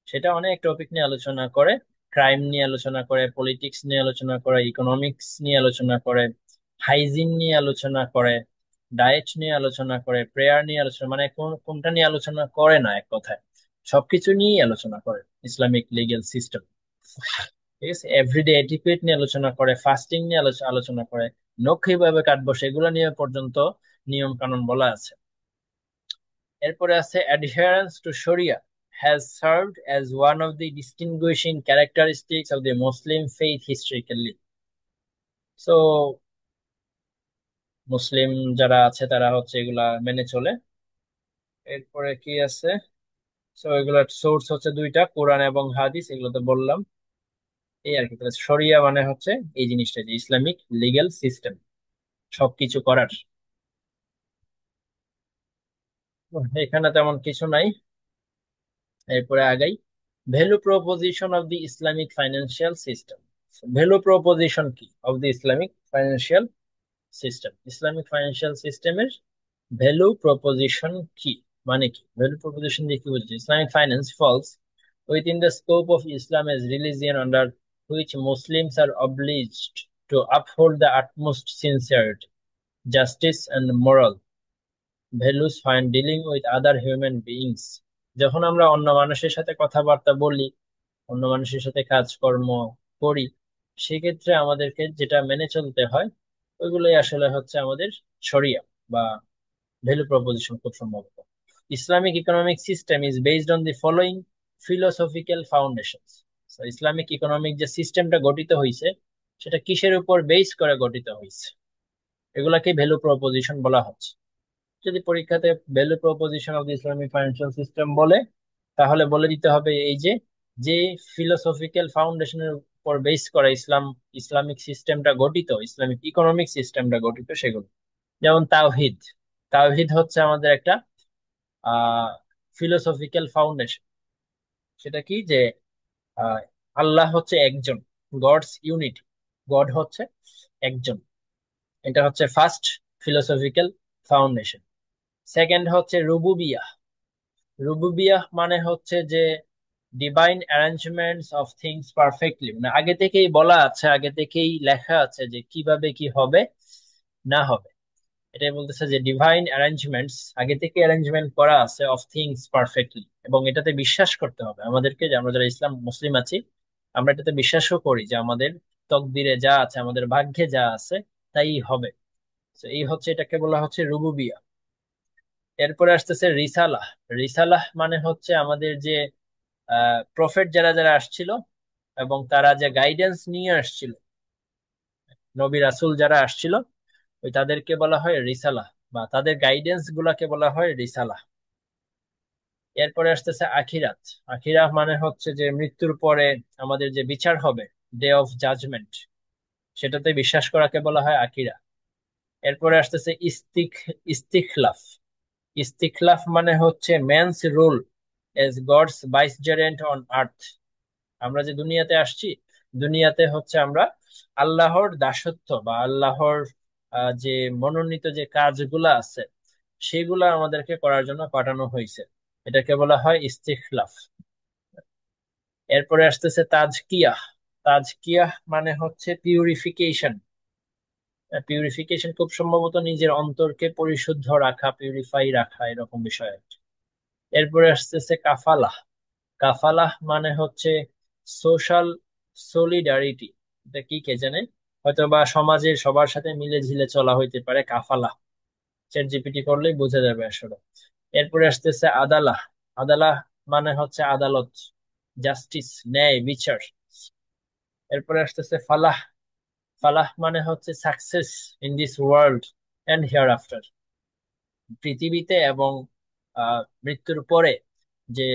সেটা অনেক টপিক নিয়ে আলোচনা করে। ক্রাইম নিয়ে আলোচনা করে, পলিটিক্স নিয়ে আলোচনা করে, ইকোনমিক্স নিয়ে আলোচনা করে, হাইজিন নিয়ে আলোচনা করে, ডায়েট নিয়ে আলোচনা করে, প্রেয়ার নিয়ে আলোচনা, মানে কোনটা নিয়ে আলোচনা করে না, এক কথায় সবকিছু নিয়েই আলোচনা করে ইসলামিক লিগ্যাল সিস্টেম। ঠিক আছে, এভরিডে এটিকেট নিয়ে আলোচনা করে, ফাস্টিং নিয়ে আলোচনা করে, নখ কিভাবে কাটবো সেগুলো নিয়ে পর্যন্ত নিয়ম কানুন বলা আছে। এরপরে আছে adherence to Sharia has served as one of the distinguishing characteristics of the Muslim faith historically. So মুসলিম যারা আছে তারা হচ্ছে এগুলা মেনে চলে। এরপরে কি আছে? সো এগুলার সোর্স হচ্ছে দুইটা, কোরআন এবং হাদিস, এগুলো তো বললাম। এই আর কি। তাহলে শরিয়া মানে হচ্ছে এই জিনিসটা, যে ইসলামিক লিগ্যাল সিস্টেম সবকিছু করার। এখানে তেমন কিছু নাই। এরপরে আগাই। Value proposition of the Islamic financial system. Value proposition কি of the Islamic financial system? Islamic financial সিস্টেমের ভ্যালু প্রপোজিশন কি, মানে কি? ভ্যালু প্রপোজিশন দিয়ে কি বুঝছি? Islamic finance falls within the scope of Islam as religion under which Muslims are obliged to uphold the utmost sincerity, justice and moral values when dealing with other human beings. যখন আমরা অন্য মানুষের সাথে কথাবার্তা বলি, অন্য মানুষের সাথে কাজকর্ম করি, সেক্ষেত্রে আমাদেরকে যেটা মেনে চলতে হয়, ওইগুলোই আসলে হচ্ছে আমাদের শরিয়া বা ভ্যালু প্রপোজিশন খুব সম্ভবত। Islamic economic system is based on the following philosophical foundations. Islamic economic যে সিস্টেমটা গঠিত হয়েছে, সেটা কিসের উপর বেস করে গঠিত হয়েছে, এগুলাকে ভ্যালু প্রপোজিশন বলা হচ্ছে। যদি পরীক্ষাতে value proposition of the Islamic financial system বলে, তাহলে বলে দিতে হবে এই যে যে ফিলোসফিক্যাল ফাউন্ডেশনের উপর বেস করা ইসলামিক সিস্টেমটা গঠিত, ইসলামিক ইকোনমিক সিস্টেমটা গঠিত, সেগুলো। যেমন তাওহিদ, তাওহিদ হচ্ছে আমাদের একটা ফিলোসফিক্যাল ফাউন্ডেশন। সেটা কি, যে আহ, আল্লাহ হচ্ছে একজন, গডস ইউনিটি, গড হচ্ছে একজন। এটা হচ্ছে ফার্স্ট ফিলোসফিক্যাল ফাউন্ডেশন। সেকেন্ড হচ্ছে রুবুবিয়াহ। রুবুবিয়াহ মানে হচ্ছে যে divine arrangements of things perfectly, মানে আগে থেকেই বলা আছে, আগে থেকেই লেখা আছে যে কিভাবে কি হবে না হবে। এটাই বলতেছে যে ডিভাইন অ্যারেঞ্জমেন্টস, আগে থেকে অ্যারেঞ্জমেন্ট করা আছে অফ থিংস পারফেক্টলি, এবং এটাতে বিশ্বাস করতে হবে আমাদেরকে, যে আমরা যারা ইসলাম মুসলিম আছি আমরা এটাতে বিশ্বাসও করি যে আমাদের তকদিরে যা আছে, আমাদের ভাগ্যে যা আছে তাই হবে। তো এই হচ্ছে, এটাকে বলা হচ্ছে রুবুবিয়া। এরপরে আসতেছে রিসালাহ। রিসালাহ মানে হচ্ছে আমাদের যে প্রফেট যারা যারা আসছিল এবং তারা যে গাইডেন্স নিয়ে আসছিল, নবী রাসূল যারা আসছিল, ওই তাদেরকে বলা হয় রিসালাহ, বা তাদের গাইডেন্স গুলাকে বলা হয় রিসালাহ। এরপরে আসতেছে আখিরাত। আখিরাত মানে হচ্ছে যে মৃত্যুর পরে আমাদের যে বিচার হবে, ডে অফ জাজমেন্ট, সেটাতে বিশ্বাস করাকে বলা হয় আখিরা। এরপরে আসতেছে ইস্তিখলাফ। ইস্তিখলাফ মানে হচ্ছে man's rule as God's vicegerent on earth. আমরা যে দুনিয়াতে আসছি, দুনিয়াতে হচ্ছে আমরা আল্লাহর দাসত্ব বা আল্লাহর যে মনোনীত যে কাজগুলা আছে সেগুলা আমাদেরকে করার জন্য পাঠানো হয়েছে, এটাকে বলা হয় ইস্তিখলাফ। এরপরে আসতেছে তাজকিয়াহ। তাজকিয়াহ মানে হচ্ছে পিউরিফিকেশন। পিউরিফিকেশন খুব সম্ভবত নিজের অন্তরকে পরিশুদ্ধ রাখা, পিউরিফাই রাখা, এরকম বিষয় আর কি। এরপরে আসতেছে কাফালাহ। কাফালাহ মানে হচ্ছে সোশ্যাল সলিডারিটি। এটা কি কে জানে, হয়তো বা সমাজের সবার সাথে মিলে ঝিলে চলা হইতে পারে কাফালাহ। চ্যাট জিপিটি করলেই বোঝা যাবে আসলে। এরপরে আসতেছে আদালাহ। আদালাহ মানে হচ্ছে আদালত, জাস্টিস, ন্যায় বিচার। এরপরে আসতেছে ফালাহ। ফালাহ মানে হচ্ছে success in this world and hereafter, পৃথিবীতে এবং মৃত্যুর পরে যে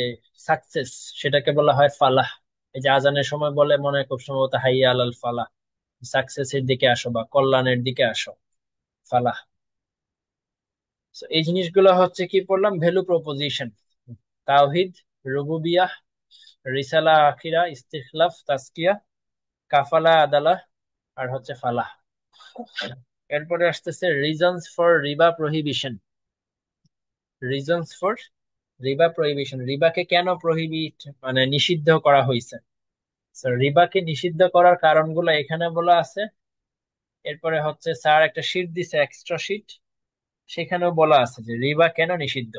সাকসেস, সেটাকে বলা হয় ফালাহ। এই যে আজানের সময় বলে মনে হয় খুব সম্ভবত হাইয়া আলাল ফালাহ, সাকসেসের দিকে আসো বা কল্যাণের দিকে আসো, ফালাহ। So, এই জিনিসগুলো হচ্ছে কি পড়লাম, ভ্যালু প্রপোজিশন: তাওহিদ, রুবুবিয়াহ, রিসালা আখিরা, ইস্তিখলাফ, তাজকিয়া, কাফালা, আদালাহ, আর হচ্ছে ফালাহ। এরপরে আসতেছে reasons for Rewa prohibition. Reasons for Rewa prohibition, রিবাকে কেন প্রহিবিট মানে নিষিদ্ধ করা হয়েছে। So, রিবাকে নিষিদ্ধ করার কারণগুলো এখানে বলা আছে। এরপরে হচ্ছে স্যার একটা শীট দিছে, এক্সট্রা শীট, সেখানেও বলা আছে যে রিবা কেন নিষিদ্ধ।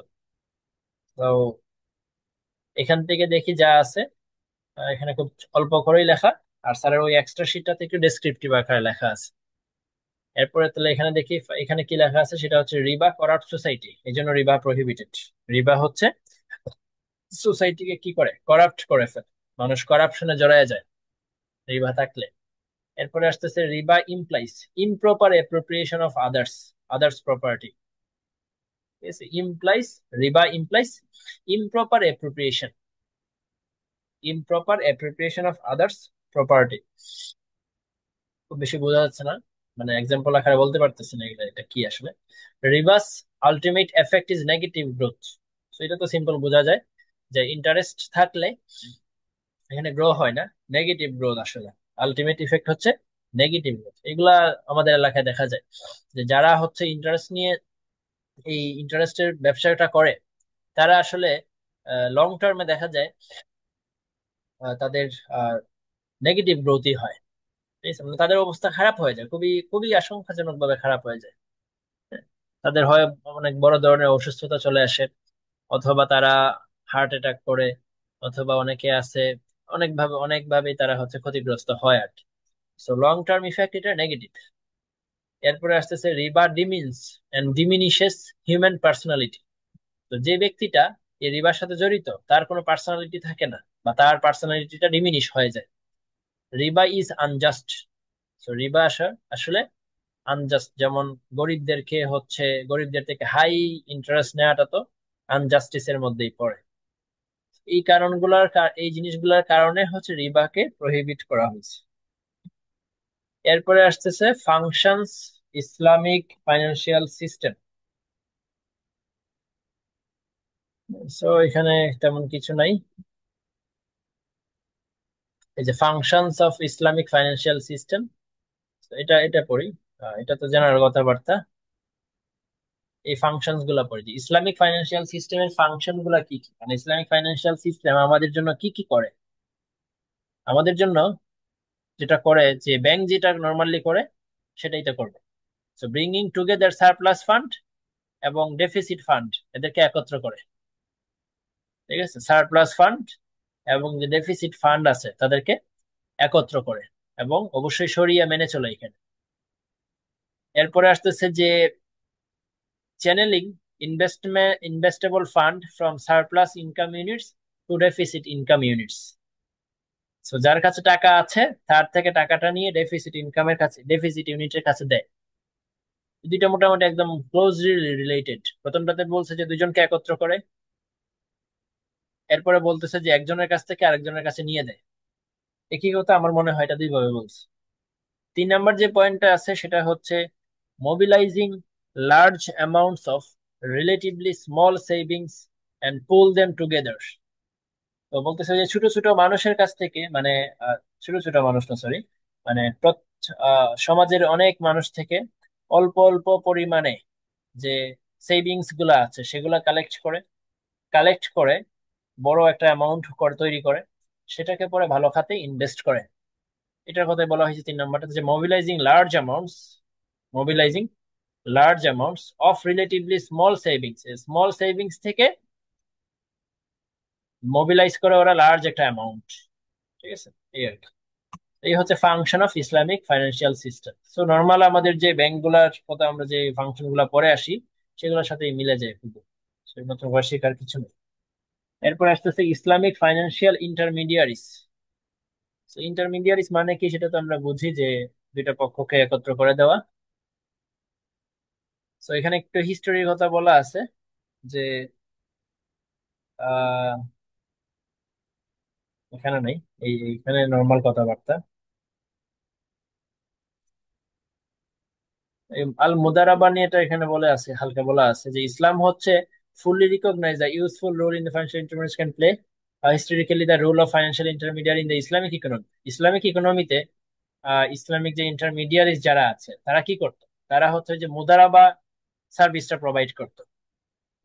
তো এখান থেকে দেখি যা আছে, এখানে খুব অল্প করেই লেখা, আর স্যারের ওই এক্সট্রা শীটটাতে একটু ডেসক্রিপটিভ আকারে লেখা আছে। এরপরে তাহলে এখানে দেখি, এখানে কি লেখা আছে, সেটা হচ্ছে রিবা করাপ্ট সোসাইটি, এই জন্য রিবা প্রহিবিটেড। রিবা হচ্ছে সোসাইটিকে কি করে, করাপ্ট করে ফেলে, মানুষ করাপশনে জড়ায় যায় রিবা থাকলে। এরপরে আসতেছে রিবা implies improper appropriation of others others property. ঠিক আছে, implies, Rewa implies improper appropriation, improper appropriation of others property. খুব বেশি বোঝা যাচ্ছে না, মানে এক্সাম্পল আকারে বলতে পারতেছি না এগুলা এটা কি আসলে। Reverse ultimate effect is negative growth. তো এটা তো সিম্পল বোঝা যায় যে ইন্টারেস্ট থাকলে এখানে গ্রো হয় না, নেগেটিভ গ্রোথ আসলে। আলটিমেট ইফেক্ট হচ্ছে নেগেটিভ গ্রোথ। এগুলা আমাদের এলাকায় দেখা যায় যে যারা হচ্ছে ইন্টারেস্ট নিয়ে এই ইন্টারেস্টের ব্যবসাটা করে, তারা আসলে লং টার্মে দেখা যায় তাদের নেগেটিভ গ্রোথই হয়। ঠিক আছে, মানে তাদের অবস্থা খারাপ হয়ে যায়, খুবই খুবই আশঙ্কাজনক ভাবে খারাপ হয়ে যায়। তাদের হয় অনেক বড় ধরনের অসুস্থতা চলে আসে, অথবা তারা হার্ট অ্যাটাক করে, অথবা অনেকে আছে অনেকভাবে তারা হচ্ছে ক্ষতিগ্রস্ত হয় আর কি। সো লং টার্ম ইফেক্ট এটা নেগেটিভ। এরপরে আসতেছে রিবা ডিমিনস এন্ড ডিমিনিশেস হিউম্যান পার্সোনালিটি। তো যে ব্যক্তিটা এই রিবার সাথে জড়িত তার কোনো পার্সোনালিটি থাকে না, বা তার পার্সোনালিটিটা ডিমিনিশ হয়ে যায়। রিবা ইজ আনজাস্ট। তো রিবা আসলে আনজাস্ট, যেমন গরিবদের থেকে হাই ইন্টারেস্ট নেওয়াটা তো আনজাস্টিসের মধ্যেই পড়ে। এই জিনিসগুলোর কারণে হচ্ছে রিবাকে প্রহিবিট করা হয়েছে। এরপরে আসতেছে functions Islamic financial system. So এখানে তেমন কিছু নাই। এই যে functions of Islamic financial system, এটা এটা পড়ি। এটা তো জেনারেল কথাবার্তা। এই ফাংশনস গুলা পড়ে, যে ইসলামিক ফাইন্যান্সিয়াল সিস্টেমের ফাংশন গুলা কি কি, মানে ইসলামিক ফাইন্যান্সিয়াল সিস্টেম আমাদের জন্য কি কি করে। আমাদের জন্য যেটা করে, যে ব্যাংক যেটা নর্মালি করে সেটাই তো করবে। So bringing together surplus fund এবং ডেফিসিট ফান্ড, এদেরকে একত্র করে। ঠিক আছে, সারপ্লাস ফান্ড এবং যে ডেফিসিট ফান্ড আছে তাদেরকে একত্র করে, এবং অবশ্যই সরিয়ে মেনে চলে এখানে। এরপরে আসতেছে যে channelling investable fund from surplus income units to deficit income units. So যার কাছে টাকা আছে তার থেকে টাকাটা নিয়ে ডেফিসিট ইনকামের কাছে, ডেফিসিট ইউনিটের কাছে দেয়। দুইটা মোটামুটি একদম ক্লোজলি রিলেটেড। প্রথমটাতে বলছে যে দুজনকে একত্র করে, এরপরে বলতেছে যে একজনের কাছ থেকে আরেকজনের কাছে নিয়ে দেয়। একই কথা আমার মনে হয়, এটা দুই ভাবে বলছে। 3 নাম্বার যে পয়েন্টটা আছে সেটা হচ্ছে mobilising large amounts of relatively small savings and pool them together. তো বলতেছে যে ছোট ছোট মানুষের কাছ থেকে, মানে ছোট ছোট মানুষ না, সরি, মানে সমাজের অনেক মানুষ থেকে অল্প অল্প পরিমাণে যে সেভিংস গুলা আছে সেগুলা কালেক্ট করে বড় একটা অ্যামাউন্ট করে তৈরি করে, সেটাকে পরে ভালো খাতে ইনভেস্ট করে। এটার কথাই বলা হয়েছে 3 নাম্বারটা, যে mobilising large amounts of relatively small savings থেকে মোবিলাইজ করে ওরা লার্জ একটা অ্যামাউন্ট। ঠিক আছে, এই আর কি। এই হচ্ছে function of Islamic financial system. So normal আমাদের যে ব্যাংক গুলার কথা আমরা যে ফাংশন গুলা পরে আসি সেগুলোর সাথে মিলে যায় খুব, নতুন করে শেখার কিছু নেই। এরপর আসতেছে ইসলামিক ফাইন্যান্সিয়াল ইন্টারমিডিয়ারিস। ইন্টারমিডিয়ারিস মানে কি সেটা তো আমরা বুঝি, যে দুইটা পক্ষকে একত্র করে দেওয়া। তো এখানে একটু হিস্টোরির কথা বলা আছে, যে আহ এখানে নাই, এইখানে নর্মাল কথাবার্তা। আল মুদারাবা নিয়ে এটা এখানে বলে আছে, হালকা বলা আছে যে ইসলাম হচ্ছে fully recognize the useful role in the financial intermediaries can play, historically the role of financial intermediary in the Islamic economy. Islamic ইকোনমিতে ইসলামিক যে ইন্টারমিডিয়ারিজ যারা আছে তারা কি করতো, তারা হচ্ছে যে মুদারাবা সার্ভিসটা প্রোভাইড করতো।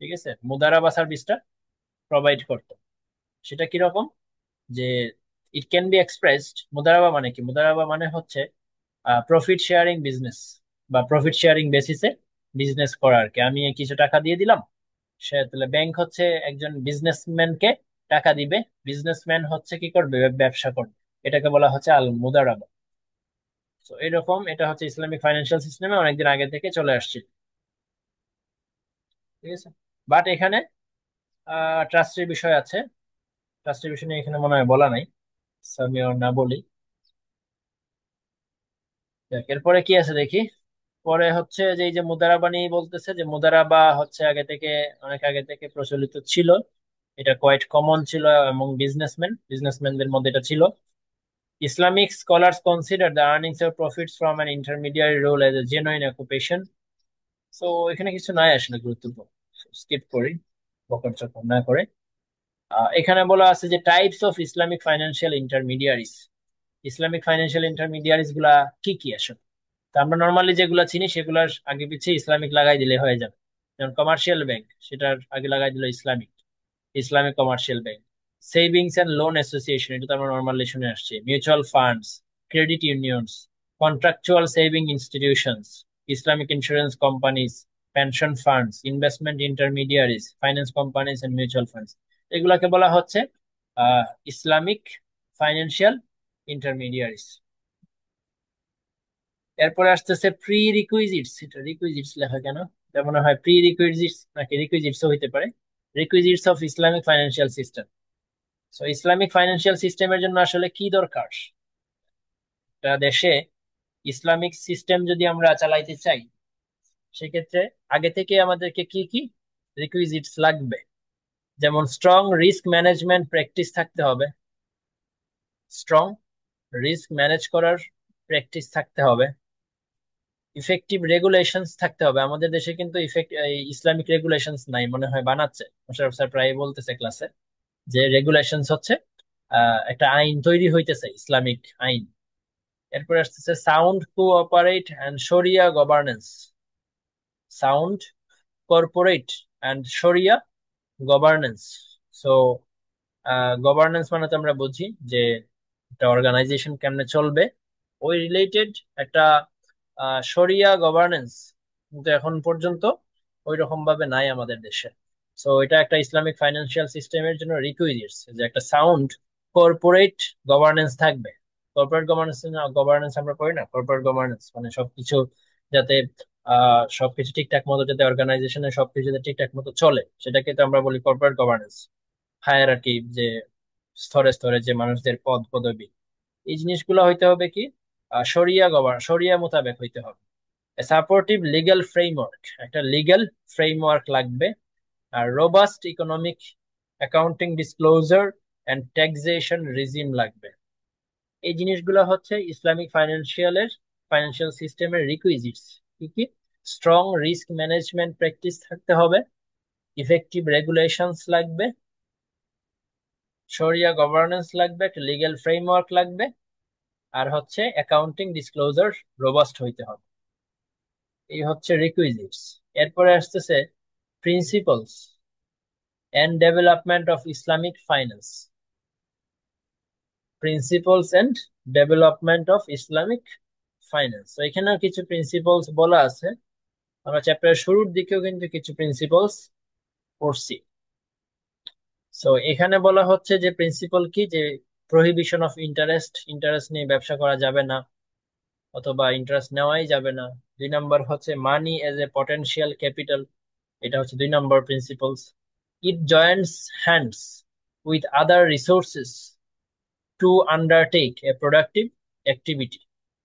ঠিক আছে, মুদারাবা সার্ভিসটা প্রোভাইড করতো। সেটা কিরকম, যে it can be expressed, Mudaraba মানে কি, মুদারাবা মানে হচ্ছে প্রফিট শেয়ারিং বিজনেস, বা প্রফিট শেয়ারিং বেসিসে বিজনেস করা আর কি। আমি কিছু টাকা দিয়ে দিলাম, সে তাহলে ব্যাংক হচ্ছে একজন বিজনেসম্যানকে টাকা দিবে, বিজনেসম্যান হচ্ছে কি করবে, ব্যবসা করবে। এটাকে বলা হচ্ছে আল মুদারাবা। তো এরকম, এটা হচ্ছে ইসলামিক ফাইন্যান্সিয়াল সিস্টেমে অনেকদিন আগে থেকে চলে আসছে। ঠিক আছে, বাট এখানে ট্রাস্টের বিষয় আছে। ট্রাস্টের বিষয় নিয়ে এখানে মনে হয় বলা নাই, so আমি আর না বলি। দেখ, এরপরে কি আছে দেখি। পরে হচ্ছে যে এই যে মুদারাবা নিয়ে বলতেছে, যে মুদারাবা হচ্ছে আগে থেকে, অনেক আগে থেকে প্রচলিত ছিল। এটা কোয়াইট কমন ছিল, এবং বিজনেসম্যানদের মধ্যে এটা ছিল। Islamic scholars consider the earnings or profits from an intermediary role as a genuine occupation. So এখানে কিছু নাই আসলে গুরুত্বপূর্ণ, স্কিপ করি, বকর চকর না করে। এখানে বলা আছে যে types of Islamic financial intermediaries. Islamic financial intermediaries গুলা কি কি আসলে। তো আমরা নর্মালি যেগুলা চিনি সেগুলার আগে পিছিয়ে ইসলামিক লাগাই দিলে হয়ে যাবে। যেমন কমার্শিয়াল ব্যাংক, সেটার আগে লাগাই দিল Islamic, Islamic commercial bank. Savings and loan association, এটা তো আমরা নর্মালি শুনে আসছি। Mutual funds, credit unions, contractual saving institutions, Islamic insurance companies, pension funds, investment intermediaries, finance companies and mutual funds. এগুলাকে বলা হচ্ছে ইসলামিক ফাইন্যান্সিয়াল ইন্টারমিডিয়ারিজ। এরপরে আসতেছে প্রি রিকুইজিটস। এটা রিকুইজিটস লেখা কেন, এটা মনে হয় প্রি রিকুইজিটস নাকি রিকুইজিটস হইতে পারে। Requisites of Islamic financial system. So Islamic financial সিস্টেমের জন্য আসলে কি দরকার, একটা দেশে ইসলামিক সিস্টেম যদি আমরা চালাইতে চাই, সেক্ষেত্রে আগে থেকে আমাদেরকে কি কি রিকুইজিটস লাগবে। যেমন স্ট্রং রিস্ক ম্যানেজমেন্ট প্র্যাকটিস থাকতে হবে, স্ট্রং রিস্ক ম্যানেজ করার প্র্যাকটিস থাকতে হবে। ইফেক্টিভ রেগুলেশনস থাকতে হবে। আমাদের দেশে কিন্তু ইসলামিক রেগুলেশনস নাই, মনে হয় বানাচ্ছে। মোশাররফ স্যার প্রায় বলতেছে ক্লাসে যে রেগুলেশনস হচ্ছে একটা আইন তৈরি হইতেছে, ইসলামিক আইন। এরপরে আসতেছে সাউন্ড কোঅপারেট অ্যান্ড শরিয়া গভর্নেন্স। সাউন্ড কর্পোরেট অ্যান্ড শরিয়া গভর্নেন্স। সো গভর্নেন্স মানে তো আমরা বুঝি যে একটা অর্গানাইজেশন কেমনে চলবে, ওই রিলেটেড একটা শরিয়া গভর্নেন্স কিন্তু এখন পর্যন্ত ওই রকম ভাবে নাই আমাদের দেশে। সো এটা একটা ইসলামিক ফাইন্যান্সিয়াল সিস্টেমের জন্য রিকুইজিটস যে একটা সাউন্ড কর্পোরেট গভর্নেন্স থাকবে। কর্পোরেট গভর্নেন্স, গভর্নেন্স আমরা করি না, কর্পোরেট গভর্নেন্স মানে সবকিছু যাতে সবকিছু ঠিকঠাক মতো, যাতে অর্গানাইজেশনের সবকিছু যাতে ঠিকঠাক মতো চলে, সেটাকে তো আমরা বলি কর্পোরেট গভর্নেন্স। হায়ারার্কি, যে স্তরে স্তরে যে মানুষদের পদ পদবি, এই জিনিসগুলো হইতে হবে কি শরিয়া মোতাবেক হইতে হবে। সাপোর্টিভ লিগ্যাল ফ্রেমওয়ার্ক, একটা লিগ্যাল ফ্রেমওয়ার্ক লাগবে। আর robust economic accounting disclosure and taxation regime লাগবে। এই জিনিসগুলো হচ্ছে ইসলামিক ফাইন্যান্সিয়াল সিস্টেমের রিকুইজিটস। কি কি? স্ট্রং রিস্ক ম্যানেজমেন্ট প্র্যাকটিস থাকতে হবে, ইফেক্টিভ রেগুলেশনস লাগবে, শরিয়া গভর্নেন্স লাগবে, একটা লিগ্যাল ফ্রেমওয়ার্ক লাগবে, আর হচ্ছে অ্যাকাউন্টিং ডিসক্লোজার রোবাস্ট হইতে হবে। এই হচ্ছে রিকুইজিটস। এরপরে আসতেছে principles and development of Islamic finance. Principles and development of Islamic finance, তো এখানেও কিছু প্রিন্সিপলস বলা আছে। আমরা চ্যাপ্টারের শুরুর দিকেও কিন্তু কিছু প্রিন্সিপলস পড়ছি। সো এখানে বলা হচ্ছে যে প্রিন্সিপাল কি, যে প্রহিবিশন অফ ইন্টারেস্ট, ইন্টারেস্ট নিয়ে ব্যবসা করা যাবে না অথবা ইন্টারেস্ট নেওয়াই যাবে না। 2 নম্বর হচ্ছে money as a potential capital, এটা হচ্ছে 2 নম্বর principles. It joins hands with other resources to undertake a productive activity.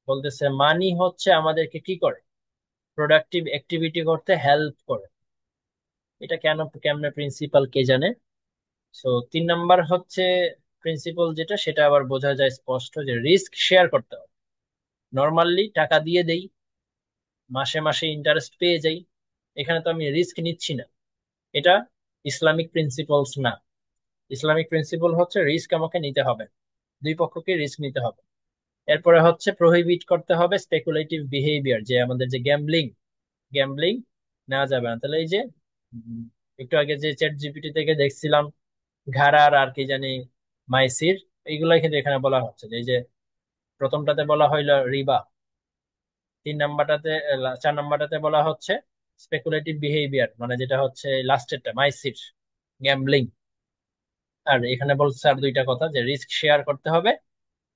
বলতেছে মানি হচ্ছে আমাদেরকে কি করে, প্রোডাক্টিভ অ্যাক্টিভিটি করতে হেল্প করে। এটা কেন কেমনে প্রিন্সিপাল কে জানে। সো 3 নম্বর হচ্ছে প্রিন্সিপাল যেটা, সেটা আবার বোঝা যায় স্পষ্ট, যে রিস্ক শেয়ার করতে হবে। নর্মালি টাকা দিয়ে দেই, মাসে মাসে ইন্টারেস্ট পেয়ে যাই, এখানে তো আমি রিস্ক নিচ্ছি না। এটা ইসলামিক প্রিন্সিপালস না। ইসলামিক প্রিন্সিপাল হচ্ছে রিস্ক আমাকে নিতে হবে, দুই পক্ষকে রিস্ক নিতে হবে। এরপরে হচ্ছে প্রহিবিট করতে হবে স্পেকুলেটিভ বিহেভিয়ার, যে আমাদের যে গ্যাম্বলিং, গ্যাম্বলিং নেওয়া যাবে না। তাহলে এই যে উম, একটু আগে যে চ্যাট জিপিটি থেকে দেখছিলাম ঘাড়ার আর কি জানি মাইসির, এইগুলাই কিন্তু এখানে বলা হচ্ছে। যে এই যে প্রথমটাতে বলা হইলো রিবা, 4 নম্বরটাতে বলা হচ্ছে স্পেকুলেটিভ বিহেভিয়ার, মানে যেটা হচ্ছে লাস্টেরটা মাইসির, গ্যাম্বলিং। আর এখানে বলছে আর দুইটা কথা, যে রিস্ক শেয়ার করতে হবে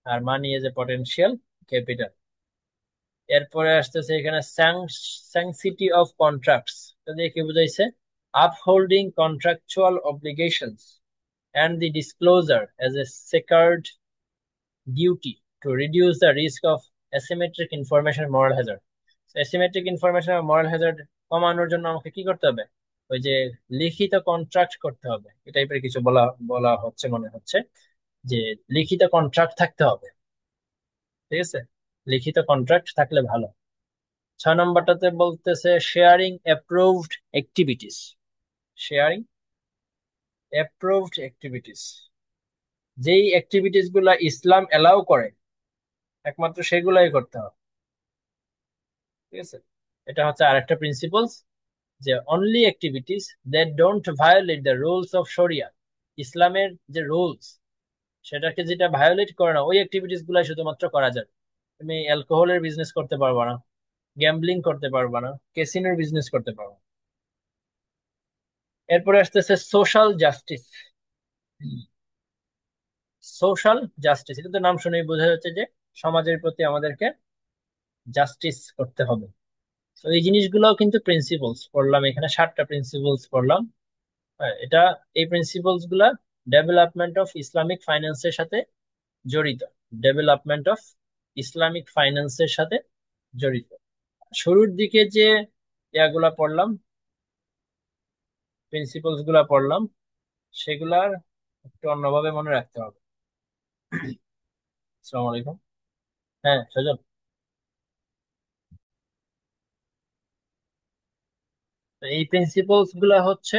আর মানি এজ এ পটেনশিয়াল ক্যাপিটাল। এরপরে আসতেছে এখানে স্যাংসিটি অফ কন্ট্রাক্টস, এটা দিয়ে কি বুঝাইছে, upholding contractual obligations and the disclosure as a sacred duty to reduce the risk of asymmetric information moral hazard. So, asymmetric information or moral hazard কমানোর জন্য আমাকে কি করতে হবে, ওই যে লিখিত কন্ট্রাক্ট করতে হবে, এই টাইপের কিছু বলা বলা হচ্ছে মনে হচ্ছে, যে লিখিত কন্ট্রাক্ট থাকতে হবে। ঠিক আছে, লিখিত কন্ট্রাক্ট থাকলে ভালো। 6 নম্বরটাতে বলতেছে sharing approved activities, sharing approved activities, যেই অ্যাক্টিভিটিস গুলা ইসলাম এলাও করে একমাত্র সেগুলাই করতে হবে। ঠিক আছে, এটা হচ্ছে আরেকটা প্রিন্সিপলস, যে only activities that don't violate the rules of sharia, ইসলামের যে রুলস সেটাকে যেটা ভায়োলেট করে না, ওই অ্যাক্টিভিটিস গুলাই শুধুমাত্র করা যাবে। তুমি অ্যালকোহলের বিজনেস করতে পারবা না, গ্যাম্বলিং করতে পারবা না, ক্যাসিনোর বিজনেস করতে পারবা না। এরপরে আসতেছে সোশ্যাল জাস্টিস। সোশ্যাল জাস্টিস, এটা তো নাম শুনেই বোঝা যাচ্ছে যে সমাজের প্রতি আমাদেরকে জাস্টিস করতে হবে। তো এই জিনিসগুলোও কিন্তু প্রিন্সিপলস পড়লাম, এখানে 7টা প্রিন্সিপলস পড়লাম। হ্যাঁ, এটা এই প্রিন্সিপলস গুলা ডেভেলপমেন্ট অফ ইসলামিক ফাইন্যান্সের সাথে জড়িত, ডেভেলপমেন্ট অফ ইসলামিক ফাইন্যান্সের সাথে জড়িত। শুরুর দিকে যে ইয়াগুলা পড়লাম, প্রিন্সিপলস গুলা পড়লাম, সেগুলার একটু অন্যভাবে মনে রাখতে হবে। আসসালামু আলাইকুম। হ্যাঁ সজল। তো এই প্রিন্সিপলস গুলা হচ্ছে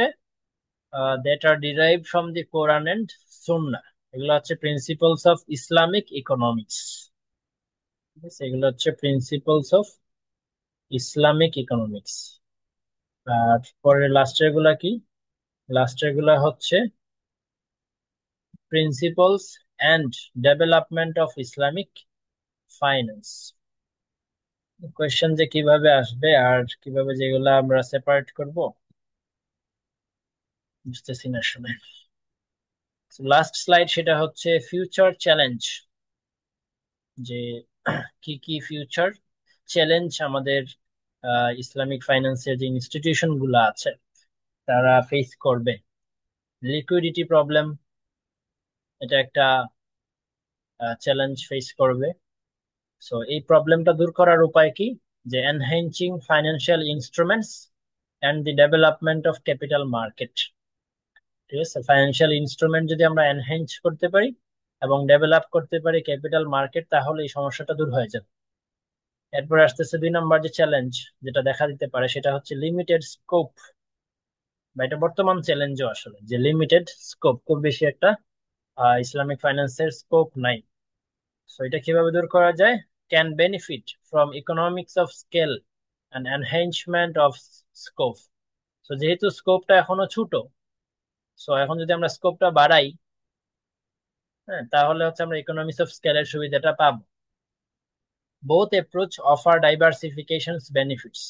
that are derive from the Quran and Sunnah, এগুলো হচ্ছে প্রিন্সিপলস অফ ইসলামিক ইকোনমিক্স। ঠিক আছে, এগুলো হচ্ছে প্রিন্সিপলস অফ ইসলামিক ইকোনমিক্স। আর পরের লাস্টের গুলা কি? লাস্টের গুলা হচ্ছে principles and development of Islamic finance. Question যে কিভাবে আসবে আর কিভাবে যেগুলা আমরা সেপারেট করব বুঝতেছি না আসলে। লাস্ট স্লাইড, সেটা হচ্ছে ফিউচার চ্যালেঞ্জ, যে কি কি ফিউচার চ্যালেঞ্জ আমাদের ইসলামিক ফাইন্যান্সের যে ইনস্টিটিউশন গুলো আছে তারা ফেস করবে। লিকুইডিটি প্রবলেম, এটা একটা চ্যালেঞ্জ ফেস করবে। সো এই প্রবলেমটা দূর করার উপায় কি? যে enhancing financial instruments and the development of capital market. ঠিক আছে, ফাইন্যান্সিয়াল ইনস্ট্রুমেন্ট যদি আমরা এনহ্যান্স করতে পারি এবং ডেভেলপ করতে পারি ক্যাপিটাল মার্কেট, তাহলে এই সমস্যাটা দূর হয়ে যাবে। এরপর আসতেছে 2 নম্বর যে চ্যালেঞ্জ যেটা দেখা দিতে পারে, সেটা হচ্ছে লিমিটেড স্কোপ, বা এটা বর্তমান চ্যালেঞ্জও আসলে, যে লিমিটেড স্কোপ, খুব বেশি একটা ইসলামিক ফাইন্যান্সের স্কোপ নাই। সো এটা কিভাবে দূর করা যায়? Can benefit from economics of scale and enhancement of scope. So যেহেতু স্কোপটা এখনো ছোট, সো এখন যদি আমরা স্কোপটা বাড়াই, হ্যাঁ, তাহলে হচ্ছে আমরা ইকোনমিক্স অফ স্কেলের সুবিধাটা পাবো। Both approach offer diversification benefits.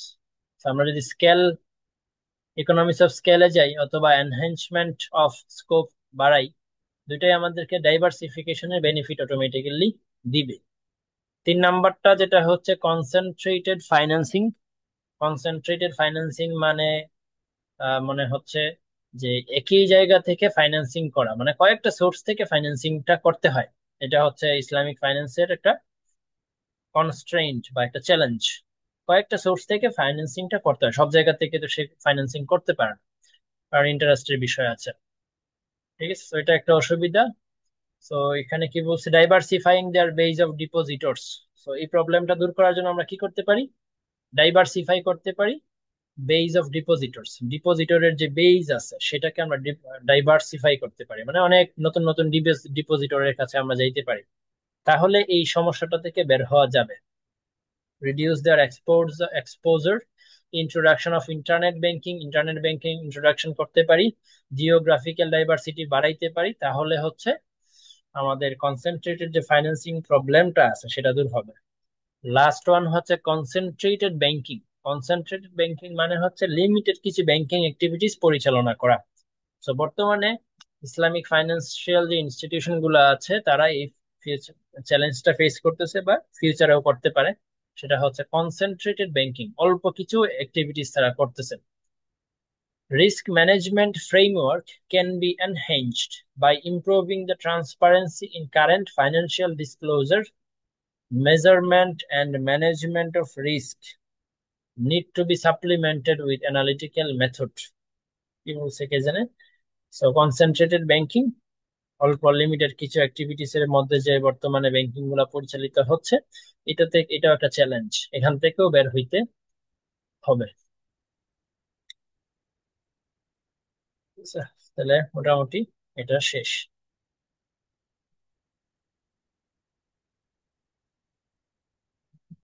আমরা যদি স্কেল, ইকোনমিক্স অফ স্কেলে যাই অথবা এনহ্যান্সমেন্ট অফ স্কোপ বাড়াই, দুইটাই আমাদেরকে ডাইভার্সিফিকেশনের বেনিফিট অটোমেটিক্যালি দিবে। 3 নাম্বারটা যেটা হচ্ছে কনসেন্ট্রেটেড ফাইন্যান্সিং। কনসেন্ট্রেটেড ফাইন্যান্সিং মানে মনে হচ্ছে যে একই জায়গা থেকে ফাইন্যান্সিং করা, মানে কয়েকটা সোর্স থেকে ফাইন্যান্সিংটা করতে হয়। এটা হচ্ছে ইসলামিক ফাইন্যান্সের একটা কনস্ট্রেইন্ট বা একটা চ্যালেঞ্জ। কয়েকটা সোর্স থেকে ফাইন্যান্সিংটা করতে হয়, সব জায়গা থেকে তো সে ফাইন্যান্সিং করতে পারে না, কারণ ইন্টারেস্টের বিষয় আছে। ঠিক আছে, তো এটা একটা অসুবিধা। সো এখানে কি বলছে, ডাইভার্সিফাইং দেয়ার বেজ অফ ডিপোজিটরস। সো এই প্রবলেমটা দূর করার জন্য আমরা কি করতে পারি? ডাইভার্সিফাই করতে পারি বেজ অফ ডিপোজিটরস। ডিপোজিটরের যে বেজ আছে সেটাকে আমরা ডাইভার্সিফাই করতে পারি, মানে অনেক নতুন নতুন ডিপোজিটরের কাছে আমরা যাইতে পারি, তাহলে এই সমস্যাটা থেকে বের হওয়া যাবে। Reduce their exposure, introduction of internet banking introduction করতে পারি, জিওগ্রাফিক্যাল ডাইভার্সিটি বাড়াইতে পারি, তাহলে হচ্ছে আমাদের কনসেন্ট্রেটেড যে ফাইন্যান্সিং প্রবলেমটা আছে সেটা দূর হবে। লাস্ট ওয়ান হচ্ছে কনসেন্ট্রেটেড ব্যাংকিং। কনসেন্ট্রেটেড ব্যাংকিং মানে হচ্ছে লিমিটেড কিছু ব্যাংকিং অ্যাক্টিভিটিস পরিচালনা করা। তো বর্তমানে ইসলামিক ফাইন্যান্সিয়াল যে ইনস্টিটিউশন গুলো আছে তারা এই চ্যালেঞ্জটা ফেস করতেছে বা ফিউচারেও করতে পারে। সেটা হচ্ছে কনসেন্ট্রেটেড ব্যাংকিং, অল্প কিছু অ্যাক্টিভিটিস তারা করতেছে। Risk management framework can be enhanced by improving the transparency in current financial disclosure. Measurement and management of risk need to be supplemented with analytical method. কি বলছে কে জানে? সো কনসেন্ট্রেটেড ব্যাংকিং, অল্প লিমিটেড কিছু অ্যাক্টিভিটিস এর মধ্যে যে বর্তমানে ব্যাংকিং গুলা পরিচালিত হচ্ছে, এটাও একটা চ্যালেঞ্জ, এখান থেকেও বের হইতে হবে। ঠিক আছে? তাহলে মোটামুটি এটা শেষ।